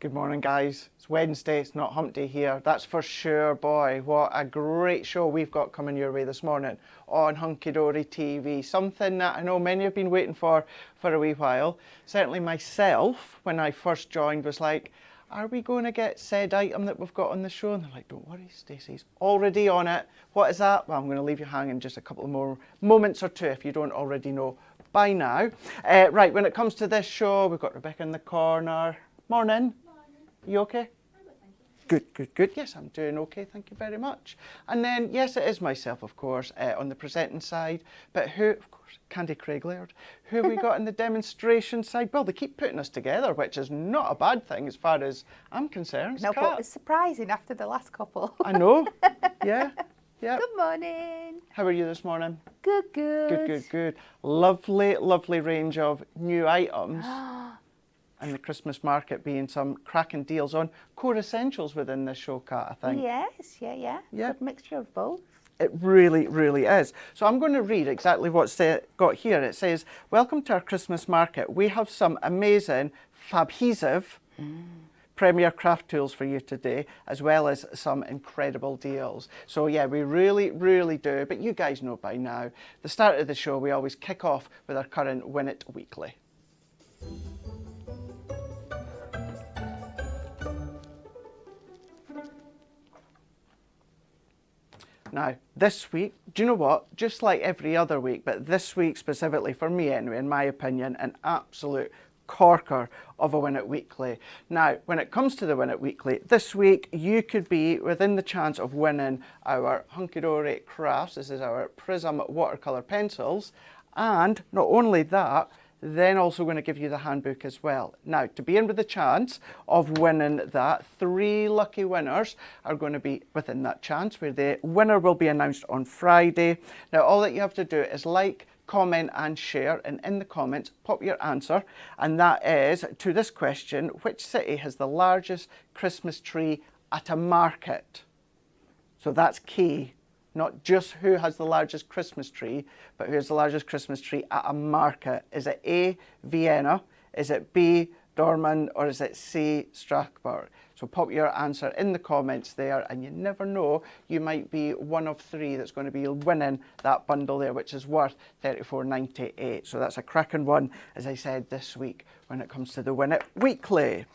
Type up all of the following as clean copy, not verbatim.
Good morning, guys. It's Wednesday, it's not hump day here. That's for sure, boy. What a great show we've got coming your way this morning on Hunkydory TV. Something that I know many have been waiting for a wee while. Certainly myself, when I first joined, was like, are we going to get said item that we've got on the show? And they're like, don't worry, Stacey's already on it. What is that? Well, I'm going to leave you hanging just a couple of more moments or two if you don't already know by now. Right, when it comes to this show, we've got Rebecca in the corner. Morning. You okay? Good. Yes, I'm doing okay. Thank you very much. And then, yes, it is myself, of course, on the presenting side. But who, of course, Candy Craig Laird. Who have we got on the demonstration side? Well, they keep putting us together, which is not a bad thing as far as I'm concerned. No, but it's surprising after the last couple. I know. Yeah. Good morning. How are you this morning? Good. Lovely range of new items. And the Christmas market being some cracking deals on core essentials within this show, Kat, I think. Yes, yeah. Good mixture of both. It really is. So I'm going to read exactly what's got here. It says, welcome to our Christmas market. We have some amazing fabhesive premier craft tools for you today, as well as some incredible deals. So yeah, we really do. But you guys know by now, the start of the show, we always kick off with our current Win It Weekly. Now, this week, do you know what? Just like every other week, but this week specifically, for me anyway, in my opinion, an absolute corker of a Win It Weekly. Now, when it comes to the Win It Weekly, this week you could be within the chance of winning our Hunkydory Crafts. This is our Prism watercolour pencils. And not only that, then also going to give you the handbook as well. Now, to be in with the chance of winning that, 3 lucky winners are going to be within that chance, where the winner will be announced on Friday. Now, all that you have to do is like, comment and share, and in the comments pop your answer, and that is to this question: which city has the largest Christmas tree at a market? So that's key. Not just who has the largest Christmas tree, but who has the largest Christmas tree at a market. Is it A, Vienna? Is it B, Dortmund? Or is it C, Strasbourg? So pop your answer in the comments there, and you never know, you might be one of 3 that's going to be winning that bundle there, which is worth $34.98. So that's a cracking one, as I said, this week when it comes to the Win It Weekly.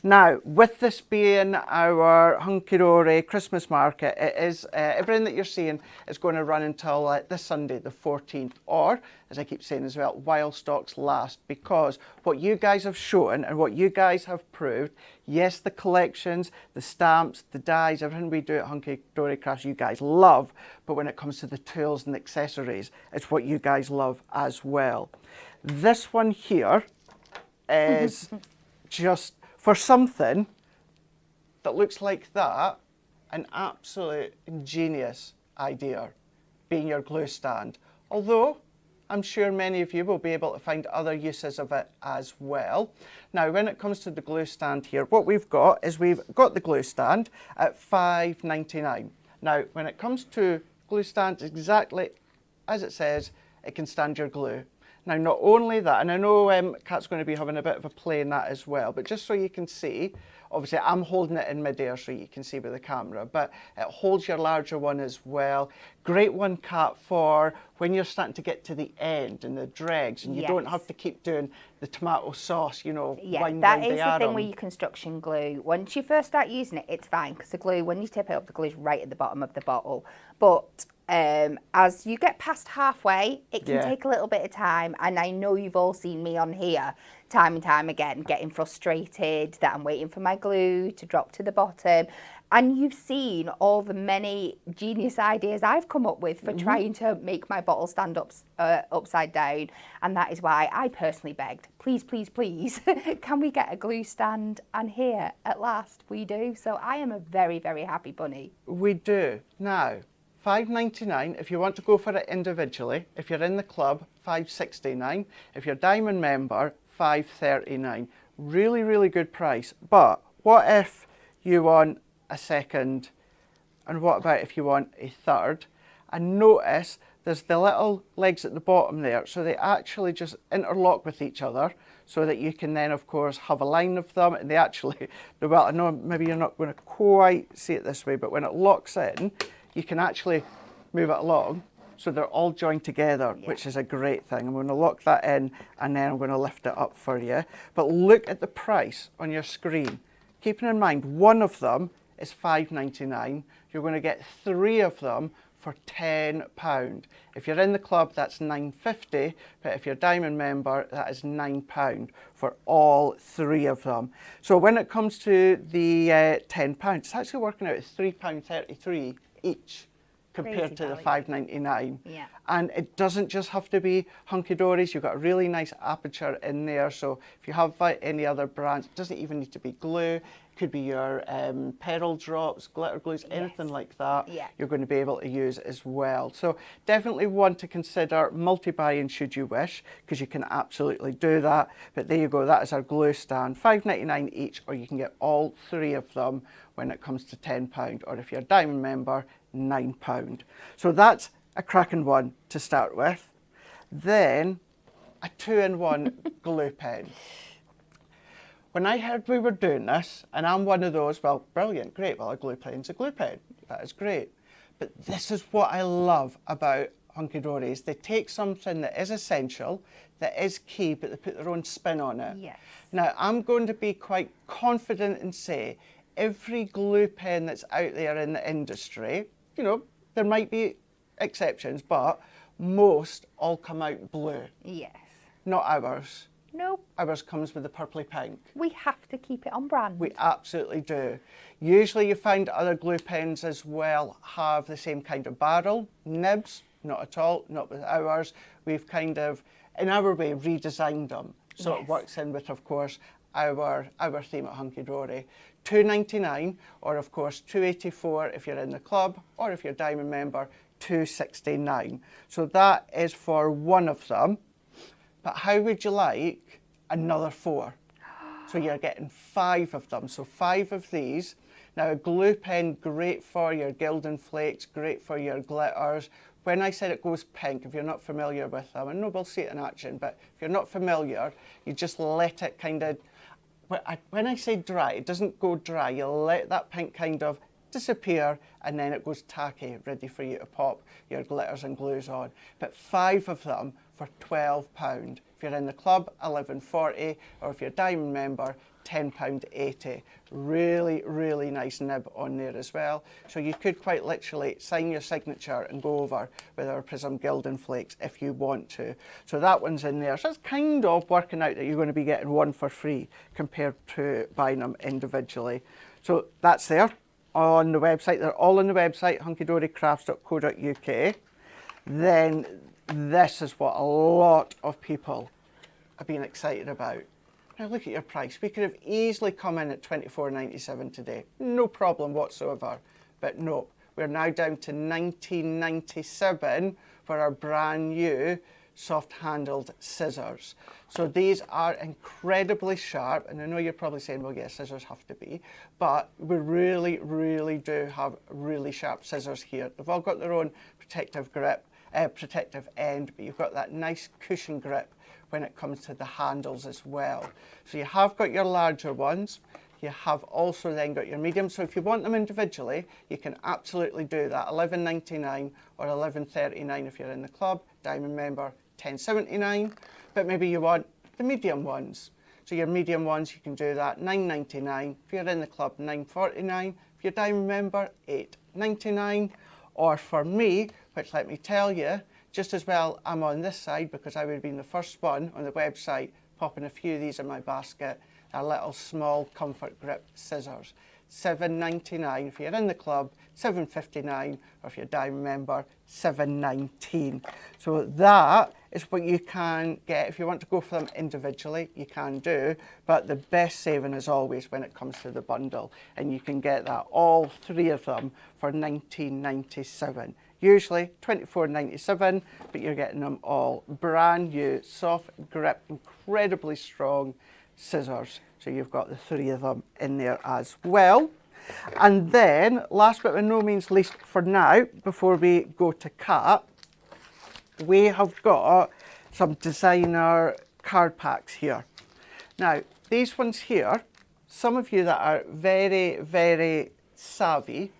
Now, with this being our Hunkydory Christmas market, it is everything that you're seeing is going to run until this Sunday, the 14th, or, as I keep saying as well, while stocks last, because what you guys have shown and what you guys have proved, yes, the collections, the stamps, the dies, everything we do at Hunkydory Crafts, you guys love, but when it comes to the tools and the accessories, it's what you guys love as well. This one here is just, for something that looks like that, an absolute ingenious idea, being your glue stand. Although, I'm sure many of you will be able to find other uses of it as well. Now, when it comes to the glue stand here, what we've got is we've got the glue stand at $5.99. Now, when it comes to glue stand, exactly as it says, it can stand your glue. Now, not only that, and I know Kat's going to be having a bit of a play in that as well, but just so you can see, obviously I'm holding it in midair so you can see with the camera, but it holds your larger one as well. Great one, Kat, for when you're starting to get to the end and the dregs, and you don't have to keep doing the tomato sauce, you know, wind that round is the the thing arm. with your construction glue. Once you first start using it, it's fine, because the glue, when you tip it up, the glue is right at the bottom of the bottle. But as you get past halfway, it can take a little bit of time, and I know you've all seen me on here time and time again getting frustrated that I'm waiting for my glue to drop to the bottom, and you've seen all the many genius ideas I've come up with for trying to make my bottle stand upside down, and that is why I personally begged, please can we get a glue stand? And here at last we do, so I am a very happy bunny. We do. Now, $5.99 if you want to go for it individually. If you're in the club, $5.69. If you're a Diamond member, $5.39. Really good price. But what if you want a second, and what about if you want a third? And notice there's the little legs at the bottom there, so they actually just interlock with each other so that you can then, of course, have a line of them. And they actually, well, I know maybe you're not going to quite see it this way, but when it locks in, you can actually move it along. So they're all joined together, which is a great thing. I'm going to lock that in and then I'm going to lift it up for you. But look at the price on your screen. Keeping in mind, one of them is £5.99. You're going to get 3 of them for £10. If you're in the club, that's £9.50, but if you're a Diamond member, that is £9 for all 3 of them. So when it comes to the £10, it's actually working out at £3.33 each, compared to the £5.99. Yeah. And it doesn't just have to be Hunkydories. You've got a really nice aperture in there. So if you have any other brands, it doesn't even need to be glue. It could be your pearl drops, glitter glues, anything like that. Yeah. You're going to be able to use as well. So definitely one to consider multi-buying should you wish, because you can absolutely do that. But there you go. That is our glue stand, £5.99 each, or you can get all 3 of them when it comes to £10, or if you're a Diamond member, £9. So that's a cracking one to start with. Then a 2-in-1 glue pen. When I heard we were doing this, and I'm one of those, well, brilliant, great, well, a glue pen's a glue pen. That is great. But this is what I love about Hunkydories. They take something that is essential, that is key, but they put their own spin on it. Yes. Now, I'm going to be quite confident and say every glue pen that's out there in the industry, you know, there might be exceptions, but most all come out blue. Yes. Not ours. Nope. Ours comes with the purpley pink. We have to keep it on brand. We absolutely do. Usually you find other glue pens as well have the same kind of barrel, nibs, not at all, not with ours. We've kind of, in our way, redesigned them. So it works in with, of course, our theme at Hunkydory. £2.99, or of course £2.84 if you're in the club, or if you're a Diamond member, £2.69. So that is for one of them. But how would you like another 4? So you're getting 5 of them. So 5 of these. Now a glue pen, great for your gilding flakes, great for your glitters. When I said it goes pink, if you're not familiar with them, I know we'll see it in action, but if you're not familiar, you just let it kind of, when I say dry, it doesn't go dry. You let that pink kind of disappear, and then it goes tacky, ready for you to pop your glitters and glues on. But 5 of them for £12. If you're in the club, £11.40, or if you're a Diamond member, £10.80. Really, really nice nib on there as well. So you could quite literally sign your signature and go over with our Prism Gilding Flakes if you want to. So that one's in there. So it's kind of working out that you're going to be getting one for free compared to buying them individually. So that's there on the website. They're all on the website, hunkydorycrafts.co.uk. Then this is what a lot of people have been excited about. Now look at your price. We could have easily come in at £24.97 today. No problem whatsoever. But no, we're now down to £19.97 for our brand new soft-handled scissors. So these are incredibly sharp, and I know you're probably saying, well, yes, scissors have to be, but we really, really do have really sharp scissors here. They've all got their own protective grip, protective end, but you've got that nice cushion grip when it comes to the handles as well. So you have got your larger ones. You have also then got your medium. So if you want them individually, you can absolutely do that. £11.99 or £11.39 if you're in the club. Diamond member, £10.79. But maybe you want the medium ones. So your medium ones, you can do that, £9.99. If you're in the club, £9.49. If you're a Diamond member, £8.99. Or for me, which let me tell you, just as well I'm on this side because I would have been the first one on the website popping a few of these in my basket. Our little small comfort grip scissors. £7.99 if you're in the club, £7.59, or if you're a Diamond member, £7.19. So that is what you can get. If you want to go for them individually, you can do, but the best saving is always when it comes to the bundle, and you can get that, all 3 of them, for £19.97. Usually £24.97, but you're getting them all brand new, soft grip, incredibly strong scissors. So you've got the 3 of them in there as well. And then, last but by no means least for now, before we go to cut, we have got some designer card packs here. Now, these ones here, some of you that are very, very savvy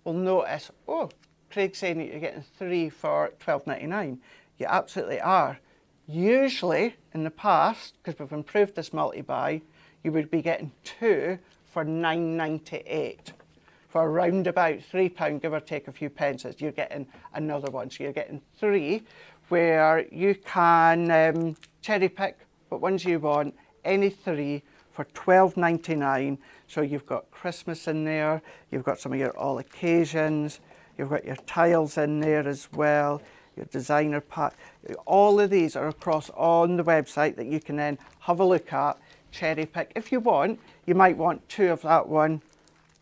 will notice, oh, Craig's saying that you're getting 3 for $12.99. You absolutely are. Usually, in the past, because we've improved this multi-buy, you would be getting 2 for $9.98. For around about £3, give or take a few pences, you're getting another one. So you're getting 3 where you can cherry pick what ones you want, any 3 for $12.99. So you've got Christmas in there, you've got some of your all occasions, you've got your tiles in there as well, your designer pack. All of these are across on the website that you can then have a look at, cherry pick. If you want, you might want 2 of that one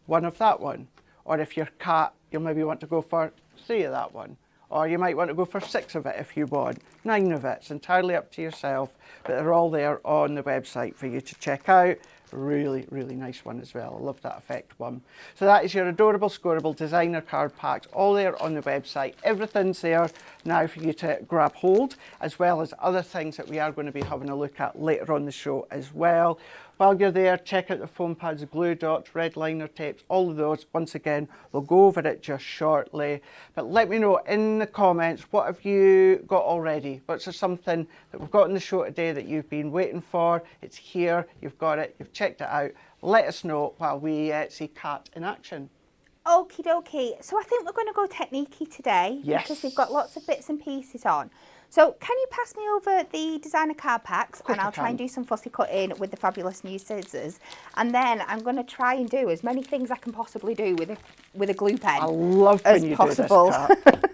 of that one. Or if you're cat, you'll maybe want to go for 3 of that one. Or you might want to go for 6 of it if you want, 9 of it. It's entirely up to yourself, but they're all there on the website for you to check out. Really, really nice one as well. I love that effect one. So that is your adorable, scoreable designer card packs, all there on the website. Everything's there now for you to grab hold, as well as other things that we are going to be having a look at later on the show as well. While you're there, check out the foam pads, glue dots, red liner tapes, all of those. Once again, we'll go over it just shortly. But let me know in the comments, what have you got already? What's there something that we've got in the show today that you've been waiting for? It's here, you've got it, you've checked it out. Let us know while we see Kat in action. Okie dokie. So I think we're going to go techniquey today. Yes. Because we've got lots of bits and pieces on. So can you pass me over the designer card packs, and I'll try and do some fussy cutting with the fabulous new scissors, and then I'm going to try and do as many things I can possibly do with a glue pen. I love when you possible. do this,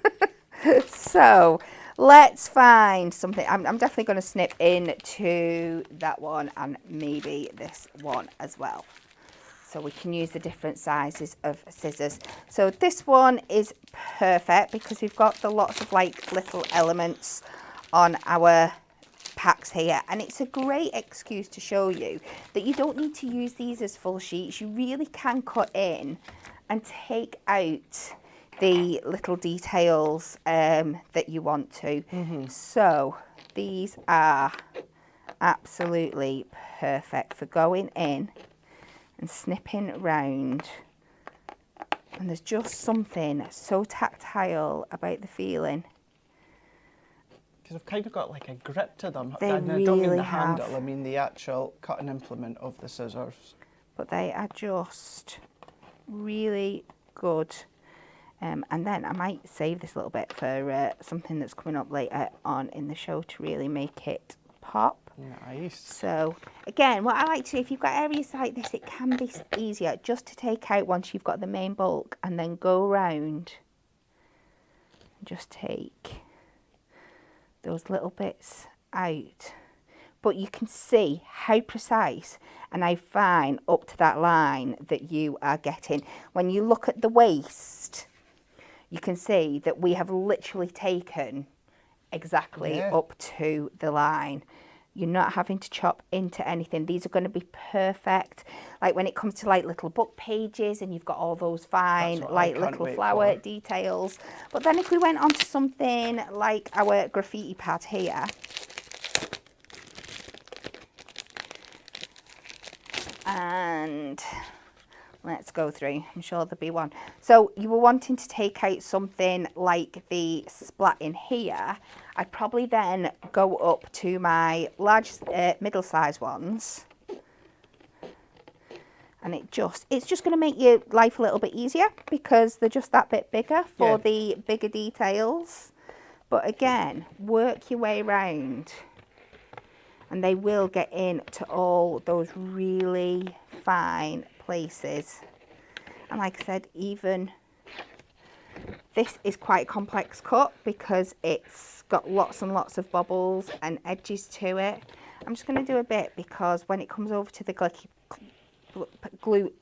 Kat. So let's find something. I'm definitely going to snip into that one and maybe this one as well. So we can use the different sizes of scissors. So this one is perfect because we've got the lots of like little elements on our packs here, and it's a great excuse to show you that you don't need to use these as full sheets. You really can cut in and take out the little details that you want to. So these are absolutely perfect for going in and snipping round, and there's just something so tactile about the feeling. Because I've kind of got like a grip to them. They I don't mean really the handle, have. I mean the actual cutting implement of the scissors. But they are just really good. And then I might save this little bit for something that's coming up later on in the show to really make it pop. Nice. So again, what I like to do, if you've got areas like this, it can be easier just to take out once you've got the main bulk and then go around and just take those little bits out. But you can see how precise and how fine up to that line that you are getting. When you look at the waist, you can see that we have literally taken exactly up to the line. You're not having to chop into anything. These are going to be perfect. Like when it comes to like little book pages and you've got all those fine like little flower details. But then if we went on to something like our graffiti pad here. And let's go through, I'm sure there'll be one. So you were wanting to take out something like the splat in here. I'd probably then go up to my large, middle-sized ones. And it's just going to make your life a little bit easier because they're just that bit bigger for the bigger details. But again, work your way around and they will get into all those really fine places. And like I said, even this is quite a complex cut because it's got lots and lots of bubbles and edges to it. I'm just going to do a bit because when it comes over to the glue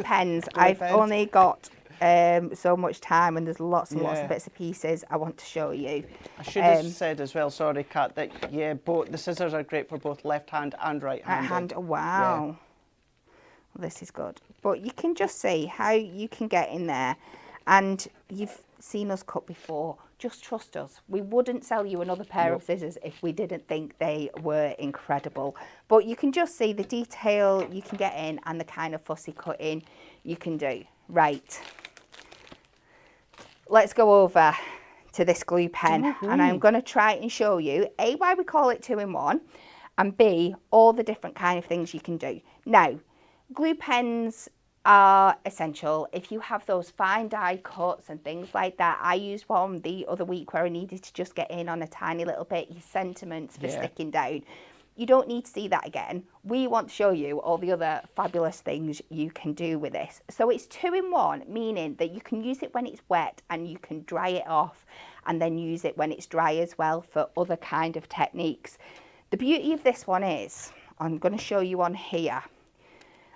pens, I've only got so much time and there's lots and lots of bits and pieces I want to show you. I should have said as well, sorry Kat, that both the scissors are great for both left hand and right hand. Oh, wow. This is good. But you can just see how you can get in there. And you've seen us cut before. Just trust us. We wouldn't sell you another pair of scissors if we didn't think they were incredible. But you can just see the detail you can get in and the kind of fussy cutting you can do. Right. Let's go over to this glue pen. And I'm going to try and show you, A, why we call it 2-in-1, and B, all the different kind of things you can do. Now, glue pens are essential if you have those fine die cuts and things like that. I used one the other week where I needed to just get in on a tiny little bit, your sentiments for sticking down. You don't need to see that again. We want to show you all the other fabulous things you can do with this. So it's 2-in-1, meaning that you can use it when it's wet and you can dry it off and then use it when it's dry as well for other kind of techniques. The beauty of this one is, I'm going to show you on here,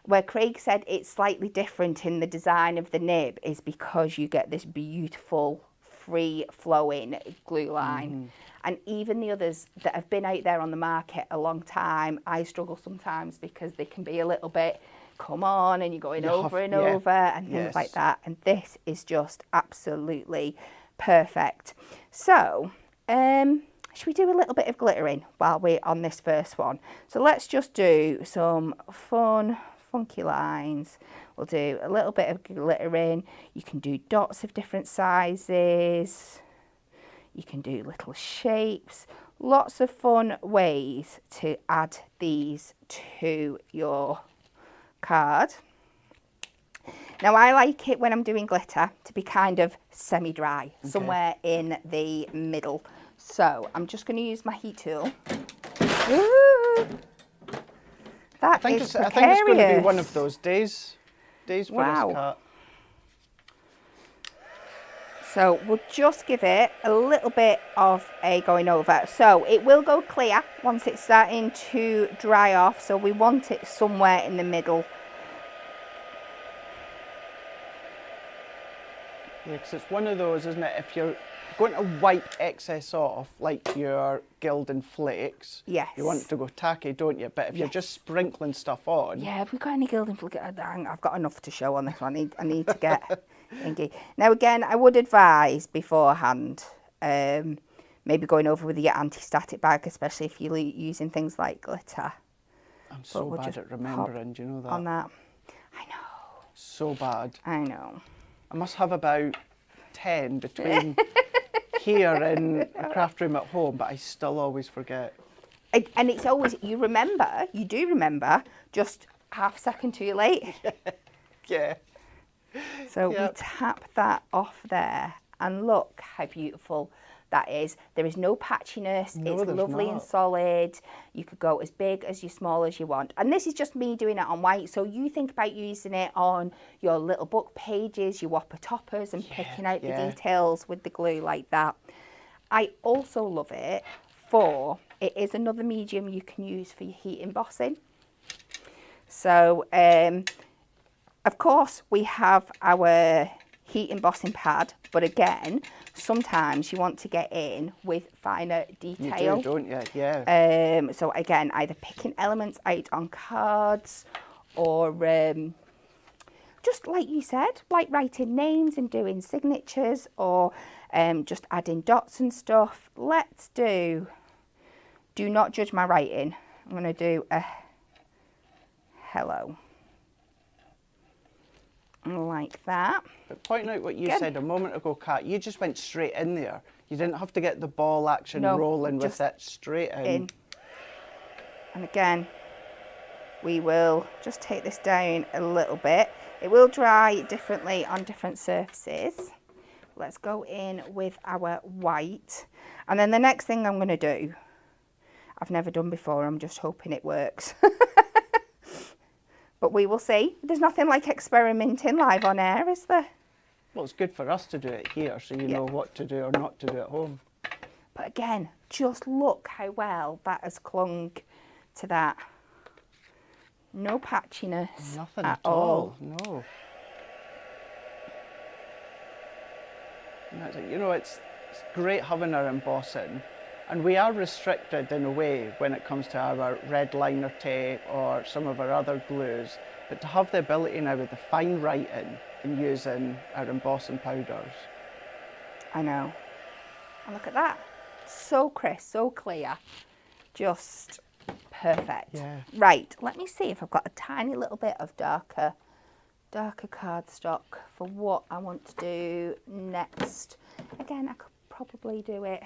where Craig said it's slightly different in the design of the nib is because you get this beautiful free flowing glue line. And even the others that have been out there on the market a long time, I struggle sometimes because they can be a little bit, come on, and you're going over and over and things like that. And this is just absolutely perfect. So, should we do a little bit of glittering while we're on this first one? So let's just do some funky lines. We'll do a little bit of glittering. You can do dots of different sizes. You can do little shapes. Lots of fun ways to add these to your card. Now I like it when I'm doing glitter to be kind of semi-dry, somewhere in the middle. So I'm just going to use my heat tool. Ooh, I think it's going to be one of those days for this cut. So we'll just give it a little bit of a going over. So it will go clear once it's starting to dry off. So we want it somewhere in the middle. Yeah, because it's one of those, isn't it? If you're going to wipe excess off, like your Gildan flakes, yes, you want it to go tacky, don't you? But if you're just sprinkling stuff on... Yeah, have we got any Gildan flakes? I've got enough to show on this one. I need to get... Thingy. Now again, I would advise beforehand, maybe going over with your anti-static bag, especially if you're using things like glitter. I'm so bad at remembering, do you know that? On that. I know. So bad. I know. I must have about 10 between here and a craft room at home, but I still always forget. And it's always, you do remember, just half a second too late. Yeah. So we tap that off there and look how beautiful that is. There is no patchiness. No, it's lovely and solid. You could go as big as small as you want. And this is just me doing it on white. So you think about using it on your little book pages, your whopper toppers, and picking out the details with the glue like that. I also love it for, it is another medium you can use for your heat embossing. So, of course, we have our heat embossing pad, but again, sometimes you want to get in with finer detail. You do, don't you? Yeah. So again, either picking elements out on cards or just like you said, like writing names and doing signatures or just adding dots and stuff. Let's do not judge my writing. I'm going to do a hello. Like that. But pointing out what you said a moment ago, Kat, you just went straight in there. You didn't have to get the ball action rolling with it, straight in. And again, we will just take this down a little bit. It will dry differently on different surfaces. Let's go in with our white. And then the next thing I'm going to do, I've never done before, I'm just hoping it works. But we will see. There's nothing like experimenting live on air, is there? Well, it's good for us to do it here, so you know what to do or not to do at home. But again, just look how well that has clung to that. No patchiness. Nothing at all. No. And that's it. You know, it's great having our embossing. And we are restricted in a way when it comes to our red liner tape or some of our other glues but to have the ability now with the fine writing and using our embossing powders. I know. And look at that. So crisp, so clear. Just perfect. Yeah. Right, let me see if I've got a tiny little bit of darker cardstock for what I want to do next. Again, I could probably do it.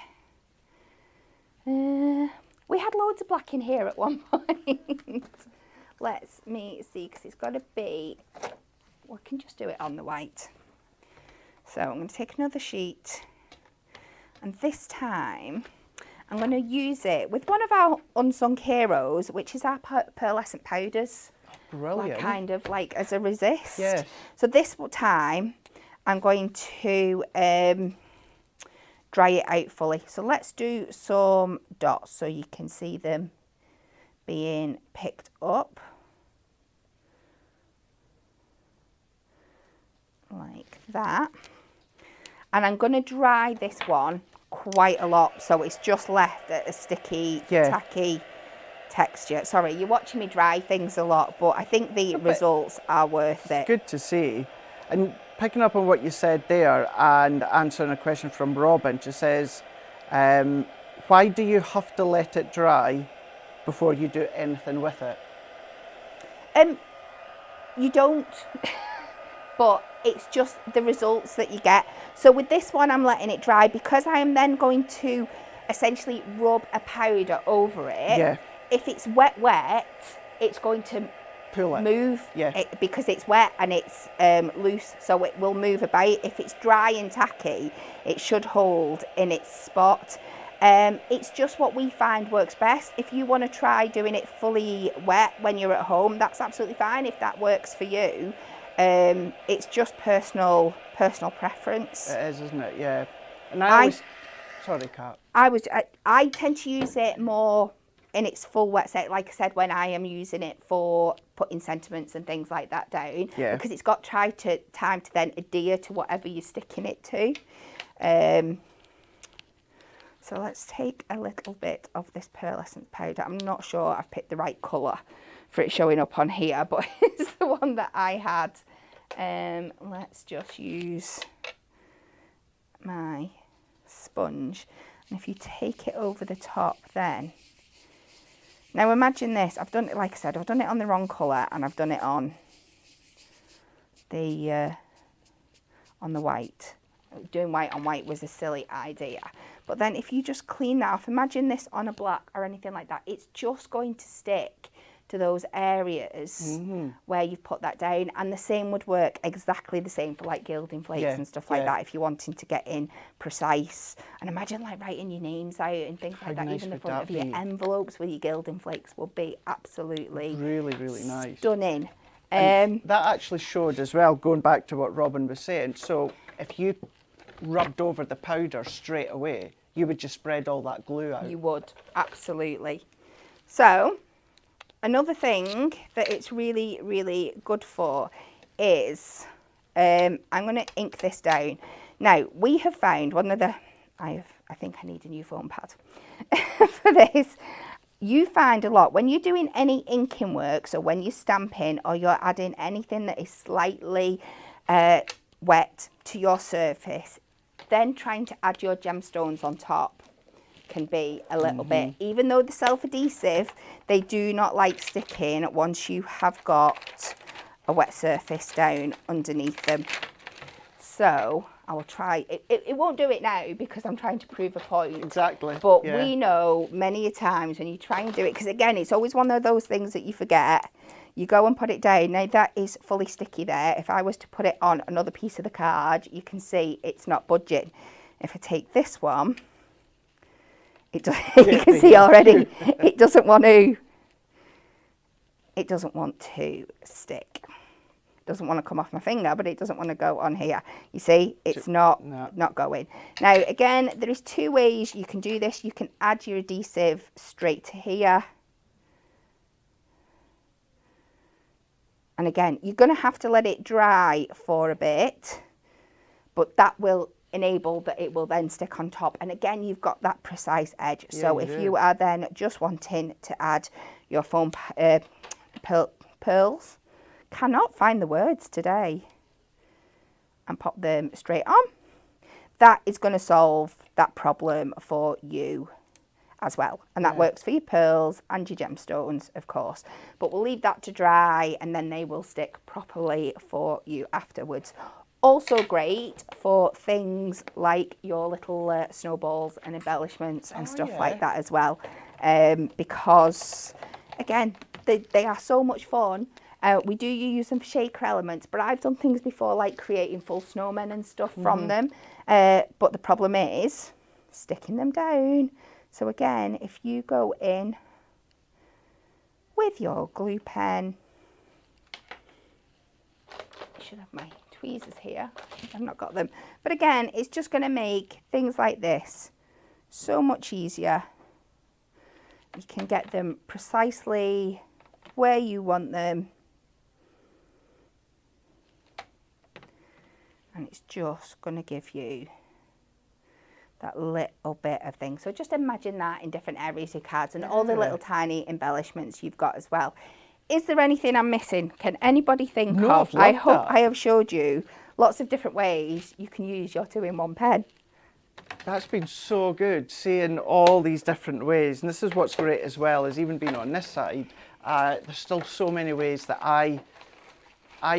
We had loads of black in here at one point. Let me see, because it's got to be, we can just do it on the white. So I'm going to take another sheet, and this time I'm going to use it with one of our unsung heroes, which is our pearlescent powders. Brilliant. Like kind of like as a resist. Yes. So this time I'm going to dry it out fully. So let's do some dots so you can see them being picked up. Like that. And I'm going to dry this one quite a lot, so it's just left at a sticky, tacky texture. Sorry, you're watching me dry things a lot, but I think the results are worth it. Good to see. And picking up on what you said there and answering a question from Robin, she says, why do you have to let it dry before you do anything with it? You don't, but it's just the results that you get. So with this one, I'm letting it dry because I am then going to essentially rub a powder over it. Yeah. If it's wet, it's going to Pull it. move because it's wet and it's loose, so it will move about. If it's dry and tacky, it should hold in its spot. It's just what we find works best. If you want to try doing it fully wet when you're at home, that's absolutely fine if that works for you. It's just personal preference. It is, isn't it? Yeah. And I always, sorry, Kat. I tend to use it more in its full wet set, like I said, when I am using it for putting sentiments and things like that down, because it's got time to then adhere to whatever you're sticking it to. So let's take a little bit of this pearlescent powder. I'm not sure I've picked the right colour for it showing up on here, but it's the one that I had. Let's just use my sponge, and if you take it over the top then. Now imagine this, I've done it, like I said, I've done it on the wrong colour and I've done it on the white. Doing white on white was a silly idea. But then if you just clean that off, imagine this on a black or anything like that, it's just going to stick to those areas where you've put that down, and the same would work exactly the same for like gilding flakes and stuff like that if you're wanting to get in precise. And imagine like writing your names out and things like that. Even the front of your envelopes with your gilding flakes will be absolutely really nice, stunning. That actually showed as well, going back to what Robin was saying. So if you rubbed over the powder straight away, you would just spread all that glue out. You would, absolutely. So another thing that it's really good for is, I'm going to ink this down. Now, we have found one of the, I think I need a new foam pad for this. You find a lot, when you're doing any inking work, so when you're stamping or you're adding anything that is slightly wet to your surface, then trying to add your gemstones on top can be a little bit, even though the self-adhesive, they do not like sticking once you have got a wet surface down underneath them. So I will try, it won't do it now because I'm trying to prove a point. Exactly. But we know many a times when you try and do it, because again, it's always one of those things that you forget. You go and put it down. Now that is fully sticky there. If I was to put it on another piece of the card, you can see it's not budging. If I take this one, you can see already it doesn't want to stick. It doesn't want to come off my finger, but it doesn't want to go on here. You see, it's not going. Now again, there is two ways you can do this. You can add your adhesive straight to here. And again, you're going to have to let it dry for a bit, but that will enable that it will then stick on top. And again, you've got that precise edge. So if you are then just wanting to add your foam pearls, cannot find the words today, and pop them straight on. That is going to solve that problem for you as well. And that works for your pearls and your gemstones, of course. But we'll leave that to dry and then they will stick properly for you afterwards. Also great for things like your little snowballs and embellishments and stuff like that as well. Because, again, they are so much fun. We do use them for shaker elements, but I've done things before like creating full snowmen and stuff from them. But the problem is sticking them down. So again, if you go in with your glue pen, I should have my tweezers here. I've not got them. But again, it's just going to make things like this so much easier. You can get them precisely where you want them. And it's just going to give you that little bit of thing. So just imagine that in different areas of your cards and all the little tiny embellishments you've got as well. Is there anything I'm missing? Can anybody think of? I hope I have showed you lots of different ways you can use your 2-in-1 pen. That's been so good, seeing all these different ways. And this is what's great as well, is even being on this side, there's still so many ways that I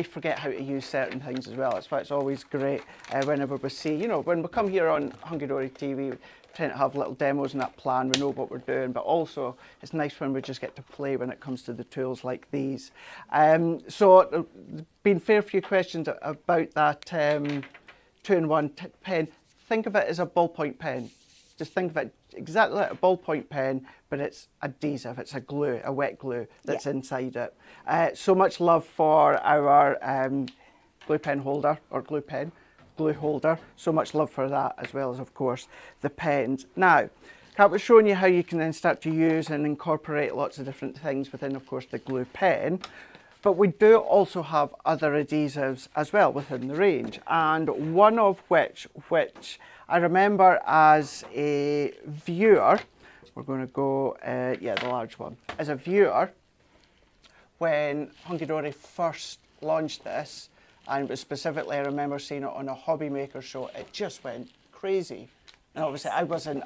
forget how to use certain things as well. That's why it's always great whenever we see, you know, when we come here on Hunkydory TV, we tend to have little demos and that plan, we know what we're doing, but also it's nice when we just get to play when it comes to the tools like these. So there's been a fair few questions about that 2-in-1 pen. Think of it as a ballpoint pen. Just think of it exactly like a ballpoint pen, but it's adhesive, it's a glue, a wet glue that's inside it. So much love for our glue pen holder, or glue holder. So much love for that, as well as, of course, the pens. Now, Kat was showing you how you can then start to use and incorporate lots of different things within, of course, the glue pen. But we do also have other adhesives as well within the range, and one of which I remember as a viewer, we're going to go, the large one. As a viewer, when Hunkydory first launched this, and it was specifically, I remember seeing it on a hobby maker show, it just went crazy. And obviously I wasn't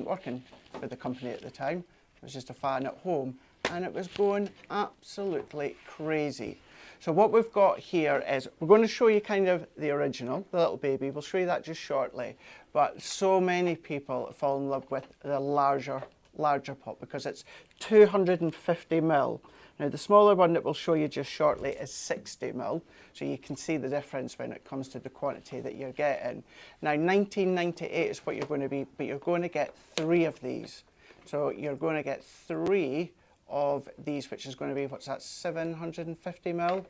working for the company at the time, I was just a fan at home, and it was going absolutely crazy. So what we've got here is, we're going to show you kind of the original, the little baby. We'll show you that just shortly. But so many people fall in love with the larger pot because it's 250 ml. Now the smaller one that we'll show you just shortly is 60 ml. So you can see the difference when it comes to the quantity that you're getting. Now $19.98 is what you're going to be, but you're going to get 3 of these. So you're going to get 3 of these, which is going to be, what's that, 750 ml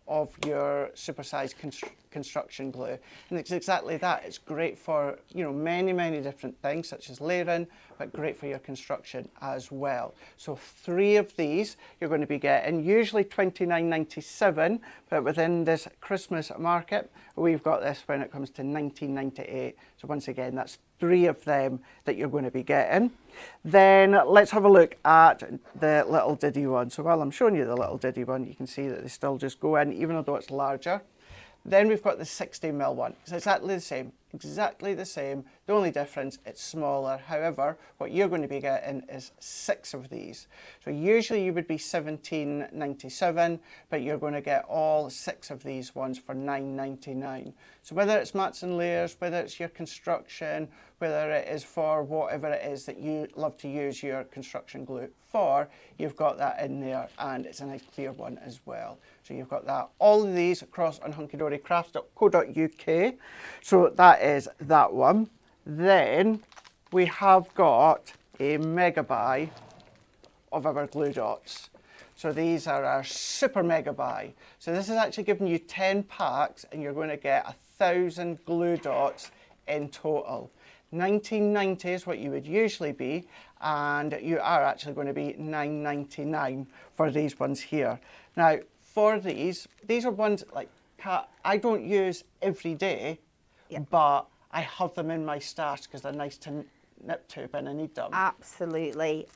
of your supersized construction glue. And it's exactly that. It's great for, you know, many different things, such as layering, but great for your construction as well. So 3 of these you're going to be getting, usually $29.97, but within this Christmas market, we've got this when it comes to $19.98. So once again, that's 3 of them that you're going to be getting. Then let's have a look at the little diddy one. So while I'm showing you the little diddy one, you can see that they still just go in, even though it's larger. Then we've got the 60 ml one. It's exactly the same. The only difference, it's smaller. However, what you're going to be getting is 6 of these. So usually you would be $17.97, but you're going to get all 6 of these ones for $9.99. So whether it's mats and layers, whether it's your construction, whether it is for whatever it is that you love to use your construction glue for, you've got that in there, and it's a nice clear one as well. So you've got that. All of these across on hunkydorycrafts.co.uk. So that is that one. Then we have got a mega buy of our glue dots. So these are our super mega buy. So this is actually giving you 10 packs, and you're going to get 1,000 glue dots in total. $19.90 is what you would usually be, and you are actually going to be $9.99 for these ones here. Now, for these are ones like I don't use every day, but I have them in my stash because they're nice to nip to when I need them. Absolutely.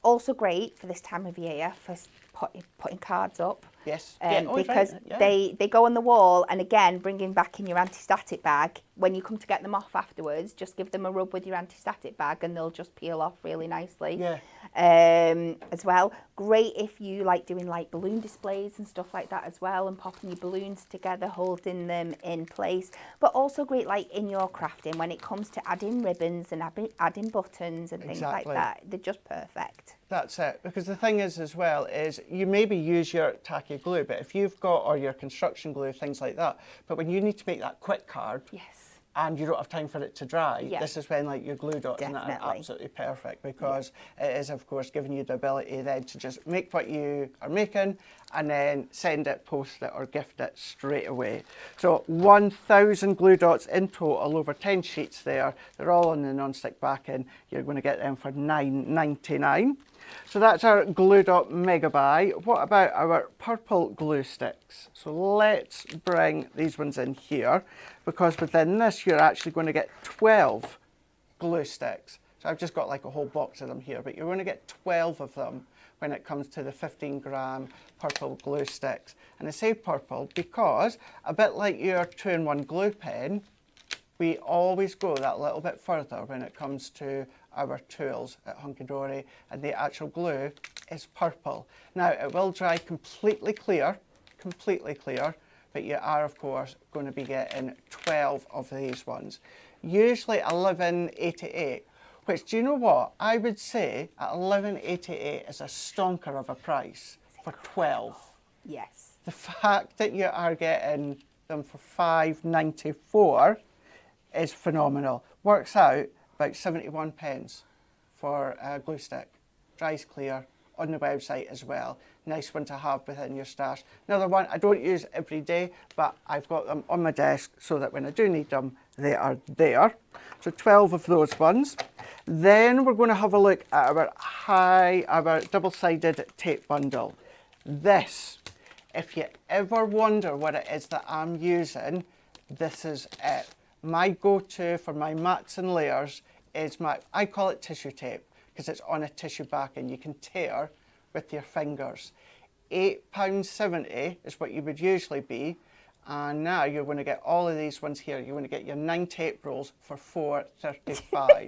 Also great for this time of year for putting cards up. Yes. Because they go on the wall, and again, bringing back in your anti-static bag, when you come to get them off afterwards, just give them a rub with your anti-static bag and they'll just peel off really nicely. Yeah. As well, great if you like doing like balloon displays and stuff like that as well, and popping your balloons together, holding them in place. But also great like in your crafting when it comes to adding ribbons and adding buttons and things like that. They're just perfect. That's it. Because the thing is as well is you maybe use your tacky glue, but if you've got, or your construction glue, things like that, but when you need to make that quick card, yes, and you don't have time for it to dry, this is when like your glue dots and that are absolutely perfect, because it is of course giving you the ability then to just make what you are making and then send it, post it or gift it straight away. So 1,000 glue dots in total, over 10 sheets there. They're all on the non-stick backing. You're going to get them for $9.99. So that's our glue dot mega buy. What about our purple glue sticks? So let's bring these ones in here, because within this you're actually going to get 12 glue sticks. So I've just got like a whole box of them here, but you're going to get 12 of them when it comes to the 15-gram purple glue sticks. And I say purple because, a bit like your 2-in-1 glue pen, we always go that little bit further when it comes to our tools at Hunkydory, and the actual glue is purple. Now it will dry completely clear, but you are of course going to be getting 12 of these ones. Usually $11.88, which, do you know what, I would say at $11.88 is a stonker of a price for 12. Yes. The fact that you are getting them for $5.94 is phenomenal. Works out about 71 pence for a glue stick. Dries clear, on the website as well. Nice one to have within your stash. Another one I don't use every day, but I've got them on my desk so that when I do need them, they are there. So 12 of those ones. Then we're going to have a look at our double-sided tape bundle. This, if you ever wonder what it is that I'm using, this is it. My go-to for my mats and layers is I call it tissue tape, because it's on a tissue backing. You can tear with your fingers. £8.70 is what you would usually be, and now you're going to get all of these ones here. You're going to get your 9 tape rolls for £4.35.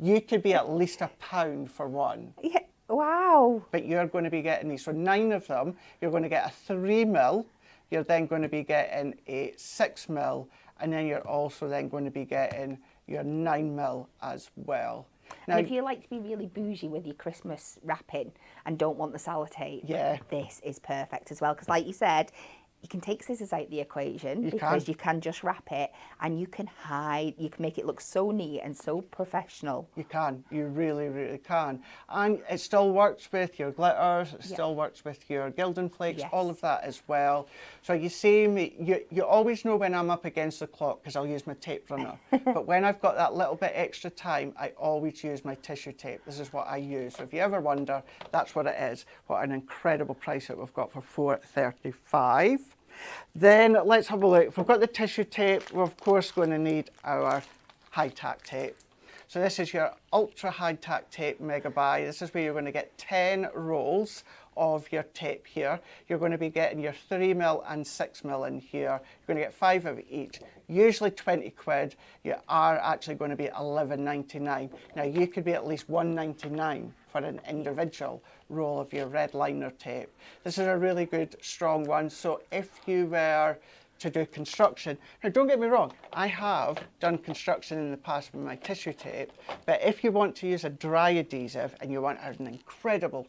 You could be at least £1 for one. Yeah. Wow. But you're going to be getting these. So 9 of them, you're going to get a 3mm. You're then going to be getting a 6mm, and then you're also then going to be getting your 9mm as well. Now, and if you like to be really bougie with your Christmas wrapping and don't want the sellotape, this is perfect as well. Because like you said, you can take scissors out the equation you can just wrap it, and you can hide, you can make it look so neat and so professional. You can, you really, really can. And it still works with your glitters, it still works with your gilding flakes, all of that as well. So you see me, you always know when I'm up against the clock because I'll use my tape runner. But when I've got that little bit extra time, I always use my tissue tape. This is what I use. So if you ever wonder, that's what it is. What an incredible price that we've got for $4.35. Then let's have a look. If we've got the tissue tape, we're of course going to need our high tack tape. So this is your ultra high tack tape mega buy. This is where you're going to get 10 rolls of your tape here. You're going to be getting your 3mm and 6mm in here. You're going to get 5 of each, usually 20 quid. You are actually going to be $11.99. Now you could be at least $1.99 for an individual roll of your red liner tape. This is a really good strong one. So if you were to do construction, now don't get me wrong, I have done construction in the past with my tissue tape, but if you want to use a dry adhesive and you want an incredible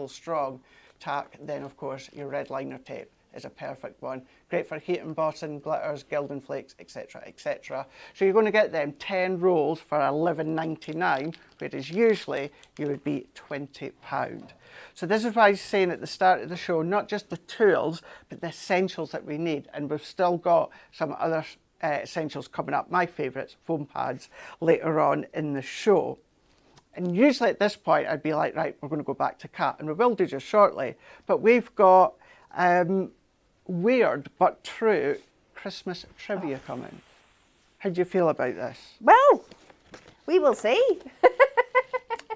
strong tack, then of course your red liner tape is a perfect one. Great for heat embossing, glitters, gilding flakes, etc, etc. So you're going to get them 10 rolls for $11.99, whereas usually you would be £20. So this is why I was saying at the start of the show, not just the tools, but the essentials that we need. And we've still got some other essentials coming up. My favourites, foam pads, later on in the show. And usually at this point, I'd be like, right, we're going to go back to cat. And we will do just shortly. But we've got weird but true Christmas trivia coming. How do you feel about this? Well, we will see.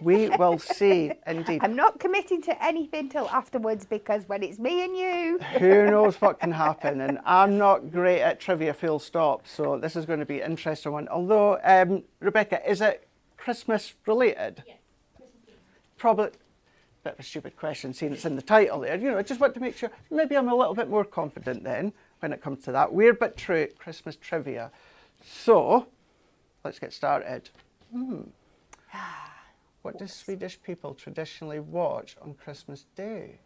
We will see, indeed. I'm not committing to anything till afterwards because when it's me and you... Who knows what can happen? And I'm not great at trivia, full stop, so this is going to be an interesting one. Although, Rebecca, is it Christmas related? Yes, Christmas Eve. Probably. Bit of a stupid question, seeing it's in the title there. You know, I just want to make sure. Maybe I'm a little bit more confident then when it comes to that. Weird but true Christmas trivia. So, let's get started. What do Swedish people traditionally watch on Christmas Day?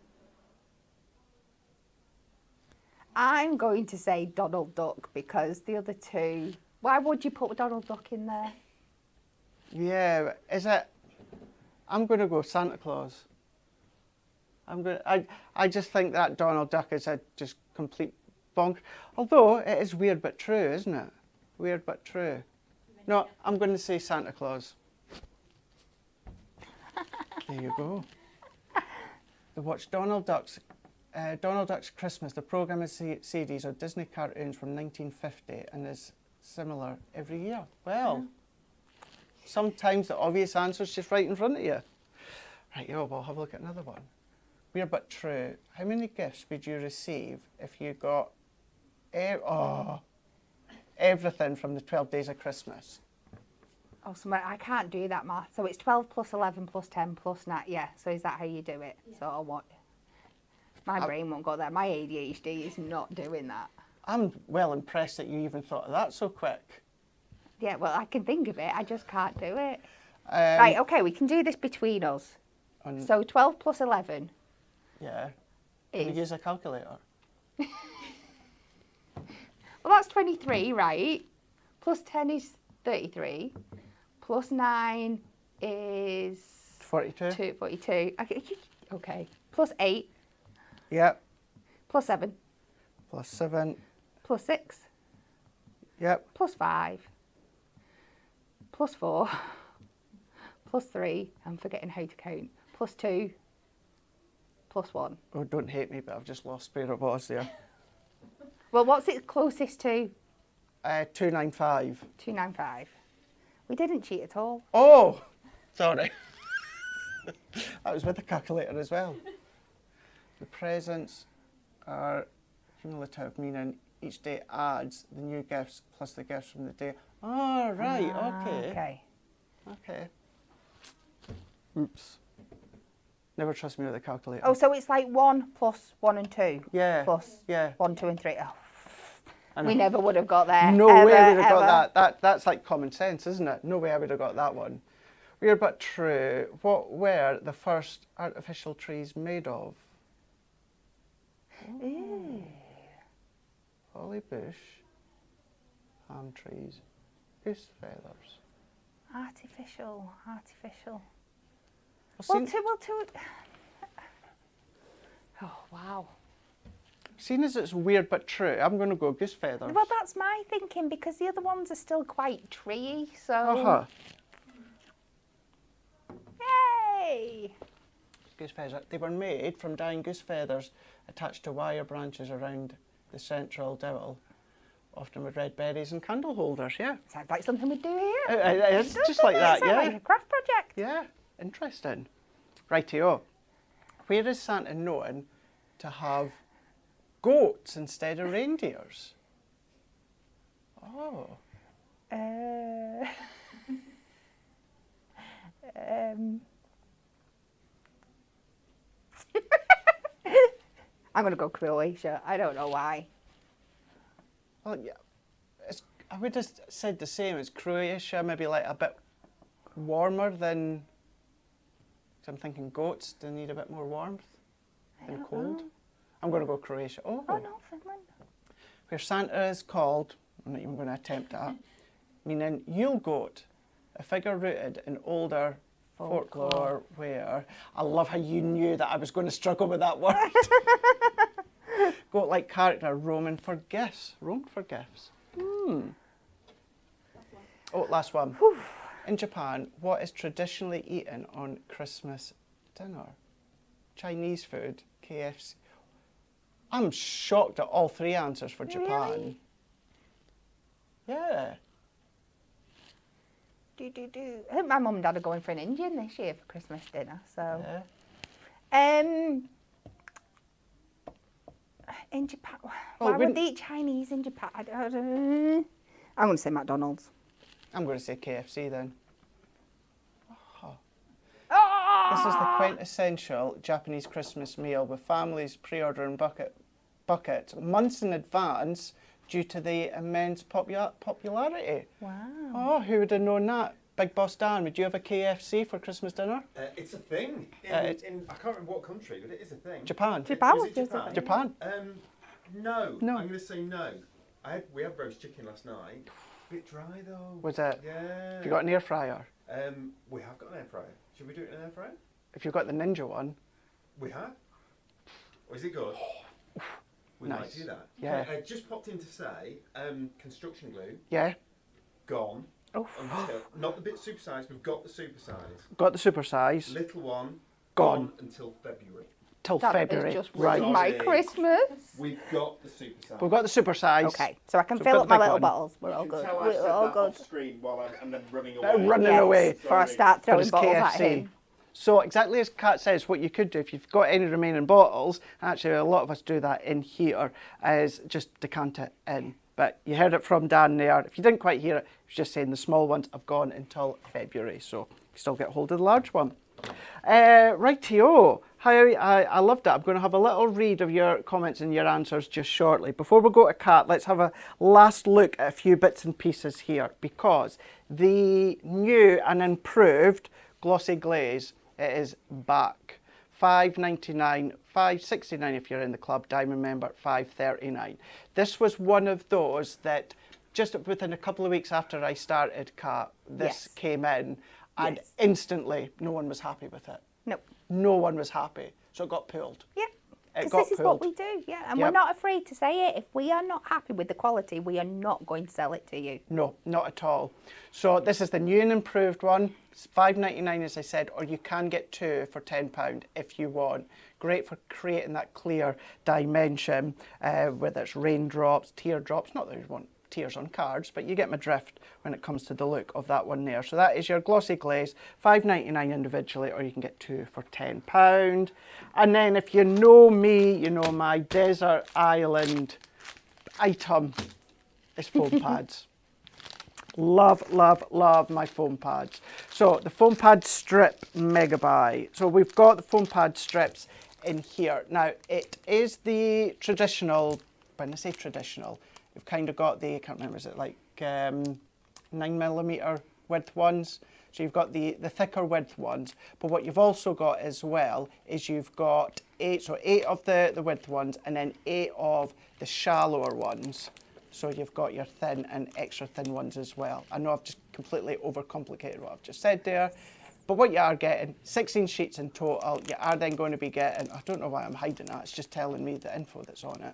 I'm going to say Donald Duck because the other two... Why would you put Donald Duck in there? Yeah, is it? I'm going to go Santa Claus. I just think that Donald Duck is a just complete bonk. Although it is weird but true, isn't it? Weird but true. No, I'm going to say Santa Claus. There you go. They watch Donald Duck's Christmas, the programme is series of Disney cartoons from 1950 and is similar every year. Well, sometimes the obvious answer is just right in front of you. Right, we'll have a look at another one. Weird but true. How many gifts would you receive if you got everything from the 12 days of Christmas? Oh, so I can't do that math. So it's 12 plus 11 plus 10 plus 9. Yeah, so is that how you do it? Yeah. So I want... My brain won't go there. My ADHD is not doing that. I'm well impressed that you even thought of that so quick. Yeah, well, I can think of it. I just can't do it. Right, okay, we can do this between us. So 12 plus 11. Yeah. Can you use a calculator? Well, that's 23, right? Plus 10 is 33. Plus 9 is... 42. 42. Okay. Plus 8. Yep. Plus 7. Plus 7. Plus 6. Yep. Plus 5. Plus 4. Plus 3. I'm forgetting how to count. Plus 2. Plus 1. Oh, don't hate me, but I've just lost where it was there. Well, what's it closest to? 295. 295. We didn't cheat at all. Oh, sorry. That was with the calculator as well. The presents are cumulative, meaning each day adds the new gifts plus the gifts from the day. Oh, right, okay. Okay. Oops. Never trust me with a calculator. Oh, so it's like 1 plus 1 and 2? Yeah. Plus 1, 2 and 3. Oh. We know. never would have got there. No way we'd have got that. That's like common sense, isn't it? No way I would have got that one. Weird but true. What were the first artificial trees made of? Ooh. Holly bush, palm trees, goose feathers. Artificial. Well, Oh, wow. Seeing as it's weird but true, I'm going to go goose feathers. Well, that's my thinking because the other ones are still quite treey, so... Yay! Goose feathers. They were made from dying goose feathers attached to wire branches around the central dowel, often with red berries and candle holders, yeah. Sounds like something we'd do here. It's just like that, yeah. Sounds like a craft project. Yeah, interesting. Rightio. Where is Santa known to have goats instead of reindeers? Oh. I'm going to go Croatia. I don't know why. Well, yeah, I would have said the same as Croatia, maybe like a bit warmer than... I'm thinking goats, do they need a bit more warmth than cold? I'm going to go Croatia. Oh no, Finland. Where Santa is called, I'm not even going to attempt that, meaning Yule goat, a figure rooted in older folklore where... I love how you knew that I was going to struggle with that word. Goat-like character roaming for gifts. Roamed for gifts. Oh, last one. Whew. In Japan, what is traditionally eaten on Christmas dinner? Chinese food, KFC. I'm shocked at all three answers for Japan. Really? Yeah. I think my mum and dad are going for an Indian this year for Christmas dinner. So, in Japan, why would they eat Chinese in Japan? I don't, I'm going to say McDonald's. I'm going to say KFC then. Oh! This is the quintessential Japanese Christmas meal with families pre-ordering buckets months in advance due to the immense popularity. Wow. Oh, who would have known that? Big Boss Dan, would you have a KFC for Christmas dinner? It's a thing. I can't remember what country, but it is a thing. Japan. Japan. Is it Japan? Japan. No. No. I'm going to say no. We had roast chicken last night. Bit dry though. Was it? Yeah. Have you got an air fryer? We have got an air fryer. Should we do it in an air fryer? If you've got the Ninja one. We have. Or is it good? We might do that. Yeah. Just popped in to say, construction glue. Yeah. Gone. Oh. Until, not the bit super size. We've got the super size. Got the super size. Little one. Gone. Until February. Till That February. is just right. my Christmas. We've got the super size. We've got the super size. Okay, so I can So fill put up my the big little one. bottles. We're all good. We're all good. Screen while I'm running They're away. running Yes, away. before I start For throwing his bottles at KFC. him. So exactly as Kat says, what you could do if you've got any remaining bottles, actually a lot of us do that in here, is just decant it in. But you heard it from Dan there. If you didn't quite hear it, he was just saying the small ones have gone until February, so you still get hold of the large one. Rightio. I loved it. I'm going to have a little read of your comments and your answers just shortly. Before we go to Kat, let's have a last look at a few bits and pieces here, because the new and improved Glossy glaze, it is back. $5.99, $5.69 if you're in the club, Diamond member, $5.39. This was one of those that just within a couple of weeks after I started, Kat, this came in, and instantly no one was happy with it. Nope. No one was happy, so it got pulled. Yeah. It Because got this is pulled. what we do, yeah. And Yep. we're not afraid to say it. If we are not happy with the quality, we are not going to sell it to you. No, not at all. So this is the new and improved one. It's $5.99 as I said, or you can get two for £10 if you want. Great for creating that clear dimension, whether it's raindrops, teardrops, not that you want tears on cards, but you get my drift when it comes to the look of that one there. So that is your glossy glaze, $5.99 individually, or you can get two for £10. And then if you know me, you know my desert island item is foam pads. Love, love, love my foam pads. So the foam pad strip mega buy. So we've got the foam pad strips in here. Now it is the traditional, when I say traditional, we've kind of got the, I can't remember, is it like 9mm width ones? So you've got the thicker width ones, but what you've also got as well is you've got eight of the width ones and then 8 of the shallower ones. So you've got your thin and extra thin ones as well. I know I've just completely overcomplicated what I've just said there, but what you are getting, 16 sheets in total, you are then going to be getting, I don't know why I'm hiding that, it's just telling me the info that's on it.